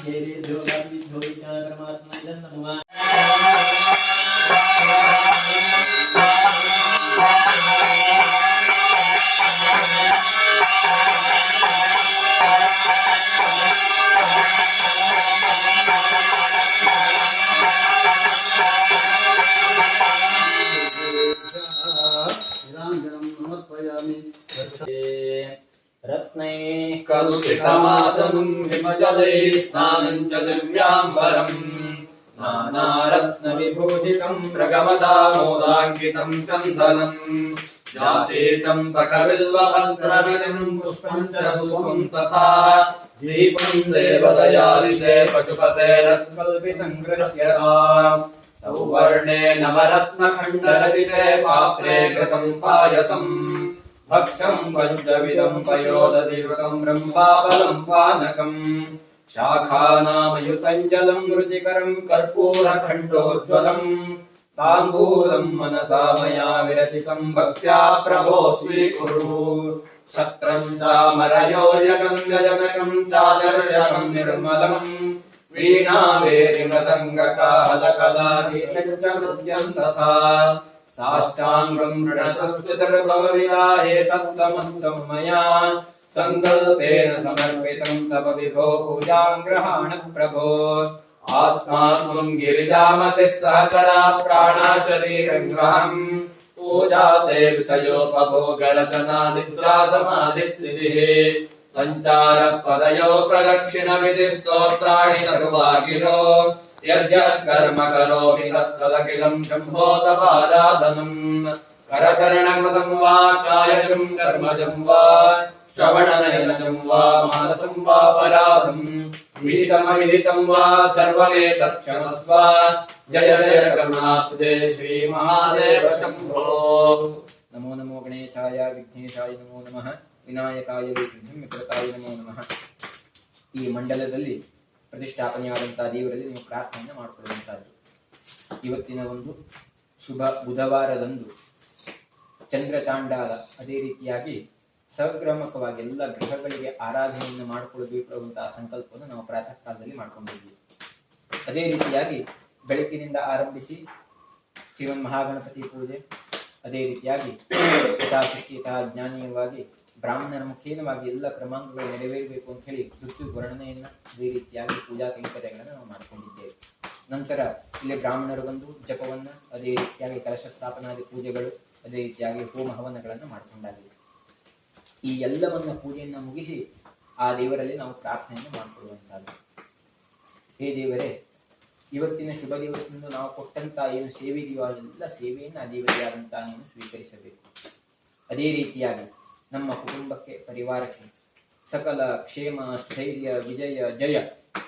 ದೇವಿ ಜ್ಯೋತಿ ಜ್ಯೋತಿ ಪರಮಾತ್ಮ ನಮಃ. ರತ್ನೈ ಕಲುಷಿತಮಾಸಂ ಹಿಮಜಲೈ ಸ್ನಾನಂ ಚ ದಿವ್ಯಾಂಬರಂ ನಾನಾರತ್ನ ವಿಭೂಷಿತಂ ಪ್ರಗಮದಾಮೋದಾಂಕಿತಂ ಚಂದನಂ ಜಾತೆ ಚಂಪಕವಿಲ್ವಪತ್ರವಿದಂ ಪುಷ್ಪಂ ಚ ಧೂಪಂ ತಥಾ ದೀಪಂ ದೇವದಯಾಲಿತೆ ಪಶುಪತೆ ರತ್ಕಲ್ಪಿತಂ ಗೃಹ್ಯತಾಂ ಸೌವರ್ಣೇ ನವರತ್ನಖಂಡರವಿತೆ ಪಾತ್ರೆ ಕೃತಂ ಪಾಯಸಂ ಭಕ್ಷಂ ಪಂಚವಿಧಂ ಪಯೋದಧಿವೃತಂ ಬ್ರಹ್ಮಾಫಲಂ ಪಾನಕಂ ಶಾಖಾನಾಮಯುತಂ ಜಲಂ ರುಚಿಕರಂ ಕರ್ಪೂರಖಂಡೋಜ್ವಲಂ ತಾಂಬೂಲಂ ಮನಸಾ ಮಯಾ ವಿರಚಿತಂ ಭಕ್ತ್ಯಾ ಪ್ರಭೋ ಸ್ವೀಕುರು ಶಕ್ರಂ ಚಾಮರಯೋಯಗಂ ಗಜನಕಂ ಚಾದರ್ಶಕಂ ನಿರ್ಮಲಂ वीणा वेरि मृदङ्गकाहलकलागीतं च नृत्यं तथा साष्टाङ्गं प्रणतस्तुतिर्भवविलाहे तत्समस्तं मया सङ्कल्पेन समर्पितं तव विभो पूजां गृहाण प्रभो आत्मा त्वं गिरिजामतिः सहचरा प्राणा शरीरं ग्रहम् पूजा ते विषयोपभोगरचना निद्रा समाधिस्थितिः संचार पदयो प्रदक्षिण विधि स्तोत्राणि सर्वा गिरो यद्यत् कर्म करोमि तत्तदखिलं शम्भो तवाराधनम् करचरणकृतं वा कायजं कर्मजं वा श्रवणनयनजं वा मानसं वा पराधम् विदितमविदितं वा सर्वमेतत् क्षमस्व जय जय करुणाब्धे श्री महादेव शम्भो। नमो नमो गणेशाय विघ्नेशाय नमो नमः ವಿನಾಯಕಾಯ ವಿಘ್ನವಿಕೃತಾಯ ನಮೋ ನಮಃ. ಈ ಮಂಡಲದಲ್ಲಿ ಪ್ರತಿಷ್ಠಾಪನೆಯಾದಂತಹ ದೇವರಲ್ಲಿ ನೀವು ಪ್ರಾರ್ಥನೆಯನ್ನು ಮಾಡಿಕೊಳ್ಳುವಂತಹದ್ದು. ಇವತ್ತಿನ ಒಂದು ಶುಭ ಬುಧವಾರದಂದು ಚಂದ್ರ ಚಾಂಡಾಲ ಅದೇ ರೀತಿಯಾಗಿ ಸಗ್ರಾಮಕವಾಗಿ ಎಲ್ಲ ಗ್ರಹಗಳಿಗೆ ಆರಾಧನೆಯನ್ನು ಮಾಡಿಕೊಳ್ಳಬೇಕು ಅನ್ನುವಂತಹ ಸಂಕಲ್ಪವನ್ನು ನಾವು ಪ್ರಾತಃ ಕಾಲದಲ್ಲಿ ಮಾಡ್ಕೊಂಡಿದ್ವಿ. ಅದೇ ರೀತಿಯಾಗಿ ಬೆಳಕಿನಿಂದ ಆರಂಭಿಸಿ ಶ್ರೀಮನ್ ಮಹಾಗಣಪತಿ ಪೂಜೆ, ಅದೇ ರೀತಿಯಾಗಿ ಯಥಾಶಕ್ತಿ ಜ್ಞಾನೀಯವಾಗಿ ಬ್ರಾಹ್ಮಣರ ಮುಖೇನವಾಗಿ ಎಲ್ಲ ಕ್ರಮಾಂಕಗಳು ನೆರವೇರಬೇಕು ಅಂತ ಹೇಳಿ ಋತು ವರ್ಣನೆಯನ್ನ ಅದೇ ರೀತಿಯಾಗಿ ಪೂಜಾ ಕೈಂಕರ್ಯಗಳನ್ನು ನಾವು ಮಾಡಿಕೊಂಡಿದ್ದೇವೆ. ನಂತರ ಇಲ್ಲಿ ಬ್ರಾಹ್ಮಣರು ಬಂದು ಜಪವನ್ನ, ಅದೇ ರೀತಿಯಾಗಿ ಕಲಶ ಸ್ಥಾಪನಾದಿ ಪೂಜೆಗಳು, ಅದೇ ರೀತಿಯಾಗಿ ಹೋಮ ಹವನಗಳನ್ನು ಮಾಡಿಕೊಂಡಾಗಿದೆ. ಈ ಎಲ್ಲವನ್ನ ಪೂಜೆಯನ್ನ ಮುಗಿಸಿ ಆ ದೇವರಲ್ಲಿ ನಾವು ಪ್ರಾರ್ಥನೆಯನ್ನು ಮಾಡಿಕೊಳ್ಳುವಂತಹದ್ದು. ಹೇ ದೇವರೇ, ಇವತ್ತಿನ ಶುಭ ದಿವಸದಿಂದ ನಾವು ಕೊಟ್ಟಂತ ಏನು ಸೇವೆ ಇದೆಯೋ ಅದೆಲ್ಲ ಸೇವೆಯನ್ನು ಆ ದೇವರಿಯಾದಂತಹ ನೀನು ಸ್ವೀಕರಿಸಬೇಕು. ಅದೇ ರೀತಿಯಾಗಿ ನಮ್ಮ ಕುಟುಂಬಕ್ಕೆ, ಪರಿವಾರಕ್ಕೆ ಸಕಲ ಕ್ಷೇಮ, ಸ್ಥೈರ್ಯ, ವಿಜಯ, ಜಯ,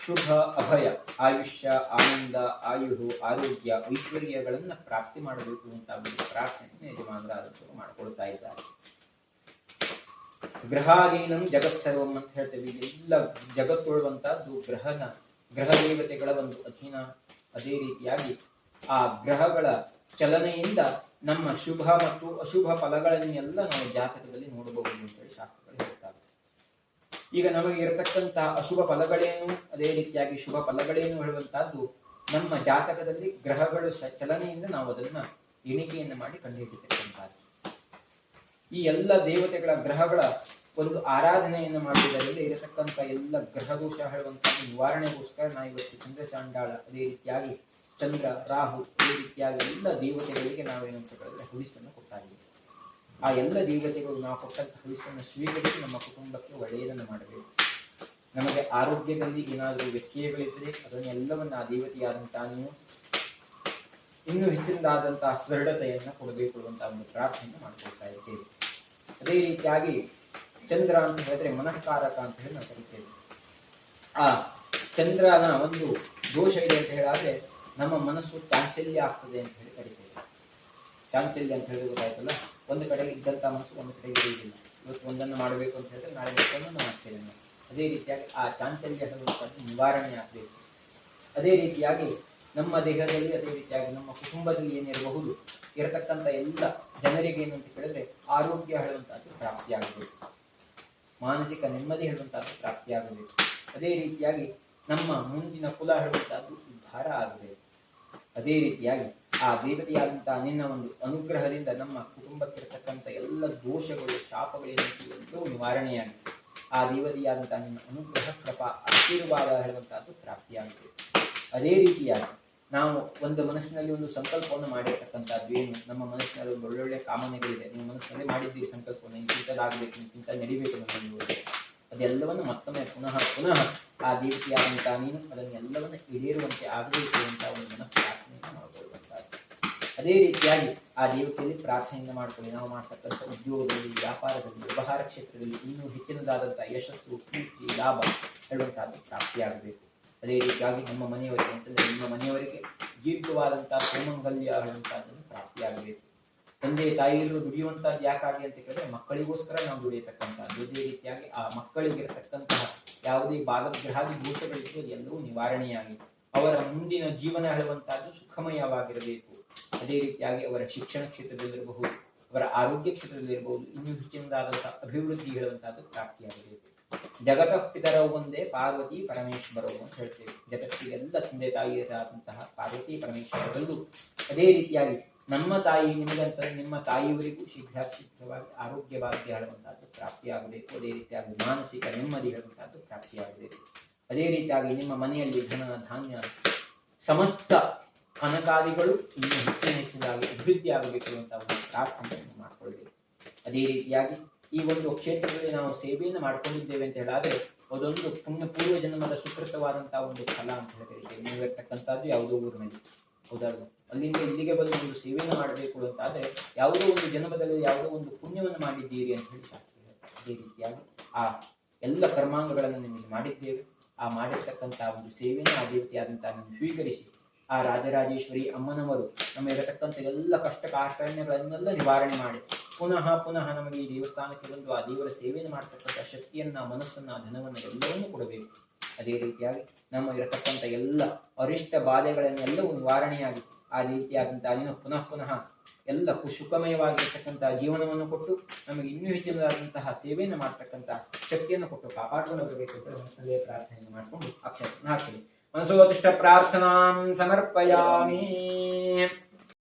ಶುಭ, ಅಭಯ, ಆಯುಷ್ಯ, ಆನಂದ, ಆಯುಹು, ಆರೋಗ್ಯ, ಐಶ್ವರ್ಯಗಳನ್ನ ಪ್ರಾಪ್ತಿ ಮಾಡಬೇಕು ಅಂತ ಪ್ರಾರ್ಥನೆಯನ್ನು ಯಜಮಾನರಾದಂತರು ಮಾಡಿಕೊಳ್ತಾ ಇದ್ದಾರೆ. ಗ್ರಹಾಧೀನಂ ಜಗತ್ ಸರ್ವಂ ಅಂತ ಹೇಳ್ತೇವೆ. ಎಲ್ಲ ಜಗತ್ತೊಳ್ಳುವಂತಹದ್ದು ಗ್ರಹ ದೇವತೆಗಳ ಒಂದು ಅಧೀನ. ಅದೇ ರೀತಿಯಾಗಿ ಆ ಗ್ರಹಗಳ ಚಲನೆಯಿಂದ ನಮ್ಮ ಶುಭ ಮತ್ತು ಅಶುಭ ಫಲಗಳನ್ನೆಲ್ಲ ನಾವು ಜಾತಕದಲ್ಲಿ ನೋಡಬಹುದು ಅಂತ ಹೇಳಿ ಶಾಸ್ತ್ರಗಳು ಹೇಳ್ತಾರೆ. ಈಗ ನಮಗೆ ಇರತಕ್ಕಂತಹ ಅಶುಭ ಫಲಗಳೇನು, ಅದೇ ರೀತಿಯಾಗಿ ಶುಭ ಫಲಗಳೇನು ಹೇಳುವಂತಹದ್ದು ನಮ್ಮ ಜಾತಕದಲ್ಲಿ ಗ್ರಹಗಳು ಚಲನೆಯಿಂದ ನಾವು ಅದನ್ನ ಎಣಿಕೆಯನ್ನು ಮಾಡಿ ಕಂಡುಹಿಡಿತಕ್ಕಂಥದ್ದು. ಈ ಎಲ್ಲ ದೇವತೆಗಳ ಗ್ರಹಗಳ ಒಂದು ಆರಾಧನೆಯನ್ನು ಮಾಡುವುದರಿಂದ ಇರತಕ್ಕಂಥ ಎಲ್ಲ ಗ್ರಹ ದೋಷ ಹೇಳುವಂತಹ ನಿವಾರಣೆಗೋಸ್ಕರ ನಾವು ಇವತ್ತು ಚಂದ್ರ ಚಾಂಡಾಳ, ಅದೇ ರೀತಿಯಾಗಿ ಚಂದ್ರ, ರಾಹು, ಈ ರೀತಿಯಾಗಿ ಎಲ್ಲ ದೇವತೆಗಳಿಗೆ ನಾವೇನಂತ ಹೇಳಿದ್ರೆ ಹುಳಿಸನ್ನು ಕೊಟ್ಟಾಗಿದೆ. ಆ ಎಲ್ಲ ದೇವತೆಗಳು ನಾವು ಕೊಟ್ಟಂತಹ ಹುಳಿಸನ್ನು ಸ್ವೀಕರಿಸಿ ನಮ್ಮ ಕುಟುಂಬಕ್ಕೆ ಒಳ್ಳೆಯದನ್ನು ಮಾಡಬೇಕು. ನಮಗೆ ಆರೋಗ್ಯದಲ್ಲಿ ಏನಾದರೂ ವ್ಯತ್ಯಯಗಳಿದ್ರೆ ಅದನ್ನೆಲ್ಲವನ್ನ ಆ ದೇವತೆಯಾದಂತಹ ನೀವು ಇನ್ನೂ ಹೆಚ್ಚಿನದಾದಂತಹ ಸದೃಢತೆಯನ್ನು ಕೊಡಬೇಕು ಅನ್ನುವಂತಹ ಒಂದು ಪ್ರಾರ್ಥನೆಯನ್ನು ಮಾಡಿಕೊಳ್ತಾ ಇದ್ದೇವೆ. ಅದೇ ರೀತಿಯಾಗಿ ಚಂದ್ರ ಅಂತ ಹೇಳಿದ್ರೆ ಮನಃಕಾರಕ ಅಂತ ಹೇಳಿ ನಾವು ಕರಿತೇವೆ. ಆ ಚಂದ್ರನ ಒಂದು ದೋಷ ಇದೆ ಅಂತ ಹೇಳಿದ್ರೆ ನಮ್ಮ ಮನಸ್ಸು ಚಾಂಚಲ್ಯ ಆಗ್ತದೆ ಅಂತ ಹೇಳಿ ಕರಿತೇವೆ. ಚಾಂಚಲ್ಯ ಅಂತ ಹೇಳಿ ಗೊತ್ತಾಯ್ತಲ್ಲ, ಒಂದು ಕಡೆ ಇದ್ದಂಥ ಮನಸ್ಸು ಒಂದು ಕಡೆ ಇರುವುದಿಲ್ಲ. ಇವತ್ತು ಒಂದನ್ನು ಮಾಡಬೇಕು ಅಂತ ಹೇಳಿದ್ರೆ ನಾಳೆ ಮತ್ತೊಂದನ್ನು ಮಾಡ್ತೇವೆ ನಾವು. ಅದೇ ರೀತಿಯಾಗಿ ಆ ಚಾಂಚಲ್ಯ ಹೇಳುವಂಥದ್ದು ನಿವಾರಣೆ ಆಗಬೇಕು. ಅದೇ ರೀತಿಯಾಗಿ ನಮ್ಮ ದೇಹದಲ್ಲಿ, ಅದೇ ರೀತಿಯಾಗಿ ನಮ್ಮ ಕುಟುಂಬದಲ್ಲಿ ಏನಿರಬಹುದು ಇರತಕ್ಕಂಥ ಎಲ್ಲ ಜನರಿಗೆ ಏನು ಅಂತ ಹೇಳಿದ್ರೆ ಆರೋಗ್ಯ ಹೇಳುವಂತಹದ್ದು ಪ್ರಾಪ್ತಿಯಾಗಬೇಕು, ಮಾನಸಿಕ ನೆಮ್ಮದಿ ಹೇಳುವಂತಹದ್ದು ಪ್ರಾಪ್ತಿಯಾಗಬೇಕು. ಅದೇ ರೀತಿಯಾಗಿ ನಮ್ಮ ಮುಂದಿನ ಕುಲ ಹೇಳುವಂತಹದ್ದು ಉದ್ಧಾರ ಆಗಬೇಕು. ಅದೇ ರೀತಿಯಾಗಿ ಆ ದೇವತೆಯಾದಂತಹ ನಿನ್ನ ಒಂದು ಅನುಗ್ರಹದಿಂದ ನಮ್ಮ ಕುಟುಂಬಕ್ಕಿರತಕ್ಕಂಥ ಎಲ್ಲ ದೋಷಗಳು, ಶಾಪಗಳೇನೂ ನಿವಾರಣೆಯಾಗಿ ಆ ದೇವತೆಯಾದಂತಹ ನಿನ್ನ ಅನುಗ್ರಹ, ಕೃಪಾ, ಆಶೀರ್ವಾದ ಹೇಳುವಂತಹದ್ದು ಪ್ರಾಪ್ತಿಯಾಗಬೇಕು. ಅದೇ ರೀತಿಯಾಗಿ ನಾವು ಒಂದು ಮನಸ್ಸಿನಲ್ಲಿ ಒಂದು ಸಂಕಲ್ಪವನ್ನು ಮಾಡಿರ್ತಕ್ಕಂಥದ್ದು ಏನು, ನಮ್ಮ ಮನಸ್ಸಿನಲ್ಲಿ ಒಂದು ಒಳ್ಳೊಳ್ಳೆ ಕಾಮನೆಗಳಿದೆ, ನೀವು ಮನಸ್ಸಿನಲ್ಲಿ ಮಾಡಿದ್ದೀರಿ ಸಂಕಲ್ಪವನ್ನು, ಇಂಥದ್ದಾಗಬೇಕು, ಇಂಥ ನಡಿಬೇಕು ನಮ್ಮಲ್ಲಿ, ಅದೆಲ್ಲವನ್ನು ಮತ್ತೊಮ್ಮೆ ಪುನಃ ಆ ದೇವತೆಯಾದಂತಹ ನೀನು ಅದನ್ನೆಲ್ಲವನ್ನು ಈಡೇರುವಂತೆ ಆಗಬೇಕು ಅಂತ ಒಂದು ಮನಸ್ಸು ಪ್ರಾರ್ಥನೆಯನ್ನು ಮಾಡಿಕೊಳ್ಳುವಂಥದ್ದು. ಅದೇ ರೀತಿಯಾಗಿ ಆ ದೇವತೆಯಲ್ಲಿ ಪ್ರಾರ್ಥನೆಯನ್ನು ಮಾಡಿಕೊಳ್ಳಿ. ನಾವು ಮಾಡ್ತಕ್ಕಂಥ ಉದ್ಯೋಗದಲ್ಲಿ, ವ್ಯಾಪಾರದಲ್ಲಿ, ವ್ಯವಹಾರ ಕ್ಷೇತ್ರದಲ್ಲಿ ಇನ್ನೂ ಹೆಚ್ಚಿನದಾದಂಥ ಯಶಸ್ಸು, ಕೀರ್ತಿ, ಲಾಭ ಹೇಳುವಂತಹದ್ದು ಪ್ರಾಪ್ತಿಯಾಗಬೇಕು. ಅದೇ ರೀತಿಯಾಗಿ ನಮ್ಮ ಮನೆಯವರಿಗೆ ಅಂತಂದ್ರೆ ನಿಮ್ಮ ಮನೆಯವರಿಗೆ ದೀರ್ಘವಾದಂತಹ ಸೌಮಂಗಲ್ಯ ಹೇಳುವಂತಹದ್ದನ್ನು ಪ್ರಾಪ್ತಿಯಾಗಬೇಕು. ತಂದೆ ತಾಯಿಯಲ್ಲೂ ದುಡಿಯುವಂತಹದ್ದು ಯಾಕಾಗಿ ಅಂತ ಕೇಳಿದ್ರೆ ಮಕ್ಕಳಿಗೋಸ್ಕರ ನಾವು ದುಡಿಯತಕ್ಕಂಥದ್ದು. ಅದೇ ರೀತಿಯಾಗಿ ಆ ಮಕ್ಕಳಿಗಿರತಕ್ಕಂತಹ ಯಾವುದೇ ಭಾಗಗ್ರಹಾದಿ ದೋಷಗಳಿದ್ದು ಎಲ್ಲವೂ ನಿವಾರಣೆಯಾಗಿ ಅವರ ಮುಂದಿನ ಜೀವನ ಹೇಳುವಂತಹದ್ದು ಸುಖಮಯವಾಗಿರಬೇಕು. ಅದೇ ರೀತಿಯಾಗಿ ಅವರ ಶಿಕ್ಷಣ ಕ್ಷೇತ್ರದಲ್ಲಿರಬಹುದು, ಅವರ ಆರೋಗ್ಯ ಕ್ಷೇತ್ರದಲ್ಲಿರಬಹುದು, ಇನ್ನೂ ಹೆಚ್ಚಿನದಾದಂತಹ ಅಭಿವೃದ್ಧಿ ಹೇಳುವಂತಹದ್ದು ಪ್ರಾಪ್ತಿಯಾಗಬೇಕು. ಜಗತಃ ಪಿತರವು ಒಂದೇ ಪಾರ್ವತಿ ಪರಮೇಶ್ವರವು ಅಂತ ಹೇಳ್ತೇವೆ. ಜಗತ್ತಿಗೆಲ್ಲ ತಂದೆ ತಾಯಿಯರಾದಂತಹ ಪಾರ್ವತಿ ಪರಮೇಶ್ವರರಲ್ಲೂ ಅದೇ ರೀತಿಯಾಗಿ ನಮ್ಮ ತಾಯಿ ನಿಮಗಂತ ನಿಮ್ಮ ತಾಯಿಯವರಿಗೂ ಶೀಘ್ರವಾಗಿ ಆರೋಗ್ಯ ಭಾಗ್ಯ ಹೇಳುವಂತಹದ್ದು ಪ್ರಾಪ್ತಿಯಾಗಬೇಕು. ಅದೇ ರೀತಿಯಾಗಿ ಮಾನಸಿಕ ನೆಮ್ಮದಿ ಹೇಳುವಂತಹದ್ದು ಪ್ರಾಪ್ತಿಯಾಗಬೇಕು. ಅದೇ ರೀತಿಯಾಗಿ ನಿಮ್ಮ ಮನೆಯಲ್ಲಿ ಧನ ಧಾನ್ಯ ಸಮಸ್ತ ಹಣಕಾದಿಗಳು ಇನ್ನೂ ಹೆಚ್ಚಿನದಾಗಿ ಅಭಿವೃದ್ಧಿ ಆಗಬೇಕು ಅಂತ ಒಂದು ಪ್ರಾರ್ಥನೆಯನ್ನು ಮಾಡಿಕೊಳ್ಬೇಕು. ಅದೇ ರೀತಿಯಾಗಿ ಈ ಒಂದು ಕ್ಷೇತ್ರದಲ್ಲಿ ನಾವು ಸೇವೆಯನ್ನು ಮಾಡಿಕೊಂಡಿದ್ದೇವೆ ಅಂತ ಹೇಳಾದ್ರೆ ಅದೊಂದು ಪೂರ್ವ ಜನ್ಮದ ಸುಕೃತವಾದಂತಹ ಒಂದು ಫಲ ಅಂತ ಹೇಳ್ತೇವೆ. ನೀವಿರ್ತಕ್ಕಂಥದ್ದು ಯಾವುದೋ ಊರಿನಲ್ಲಿ ಹೌದಲ್ವ, ಅಲ್ಲಿಂದ ಇಲ್ಲಿಗೆ ಬಂದು ಒಂದು ಸೇವೆಯನ್ನು ಮಾಡಬೇಕು ಅಂತಾದ್ರೆ ಯಾವುದೋ ಒಂದು ಜನ್ಮದಲ್ಲಿ ಯಾವುದೋ ಒಂದು ಪುಣ್ಯವನ್ನು ಮಾಡಿದ್ದೀರಿ ಅಂತ ಹೇಳ್ತಾರೆ. ಅದೇ ರೀತಿಯಾಗಿ ಆ ಎಲ್ಲ ಕರ್ಮಾಂಗಗಳನ್ನು ನಿಮಗೆ ಮಾಡಿದ್ದೇವೆ. ಆ ಮಾಡಿರ್ತಕ್ಕಂತಹ ಒಂದು ಸೇವೆಯನ್ನು ಅದೇ ರೀತಿಯಾದಂತಹ ನೀವು ಸ್ವೀಕರಿಸಿ ಆ ರಾಜರಾಜೇಶ್ವರಿ ಅಮ್ಮನವರು ನಮ್ಮ ಇರತಕ್ಕಂಥ ಎಲ್ಲ ಕಷ್ಟ ಕಾರ್ಪಣ್ಯಗಳನ್ನೆಲ್ಲ ನಿವಾರಣೆ ಮಾಡಿ ಪುನಃ ಪುನಃ ನಮಗೆ ಈ ದೇವಸ್ಥಾನಕ್ಕೆ ಬಂದು ಆ ದೇವರ ಸೇವೆಯನ್ನು ಮಾಡತಕ್ಕಂಥ ಶಕ್ತಿಯನ್ನ, ಮನಸ್ಸನ್ನ, ಧನವನ್ನು ಎಲ್ಲವನ್ನೂ ಕೊಡಬೇಕು. ಅದೇ ರೀತಿಯಾಗಿ ನಮ್ಮ ಇರತಕ್ಕಂಥ ಎಲ್ಲ ಅರಿಷ್ಟ ಬಾಧೆಗಳನ್ನೆಲ್ಲವೂ ನಿವಾರಣೆಯಾಗಿ ಆ ರೀತಿಯಾದಂತಹ ನೀನು ಪುನಃ ಪುನಃ ಎಲ್ಲ ಸುಖಮಯವಾಗಿರ್ತಕ್ಕಂತಹ ಜೀವನವನ್ನು ಕೊಟ್ಟು ನಮಗೆ ಇನ್ನೂ ಹೆಚ್ಚಿನದಾದಂತಹ ಸೇವೆಯನ್ನು ಮಾಡತಕ್ಕಂತಹ ಶಕ್ತಿಯನ್ನು ಕೊಟ್ಟು ಕಾಪಾಡಿಕೊಂಡು ಬರಬೇಕು ಅಂತ ಮನಸ್ಸಲ್ಲೇ ಪ್ರಾರ್ಥನೆಯನ್ನು ಮಾಡಿಕೊಂಡು ಅಕ್ಷರ ಹಾಕ್ತೇವೆ. ಮನಸೋತಿಷ್ಠ ಪ್ರಾರ್ಥನಾ ಸಮರ್ಪಯಾಮಿ.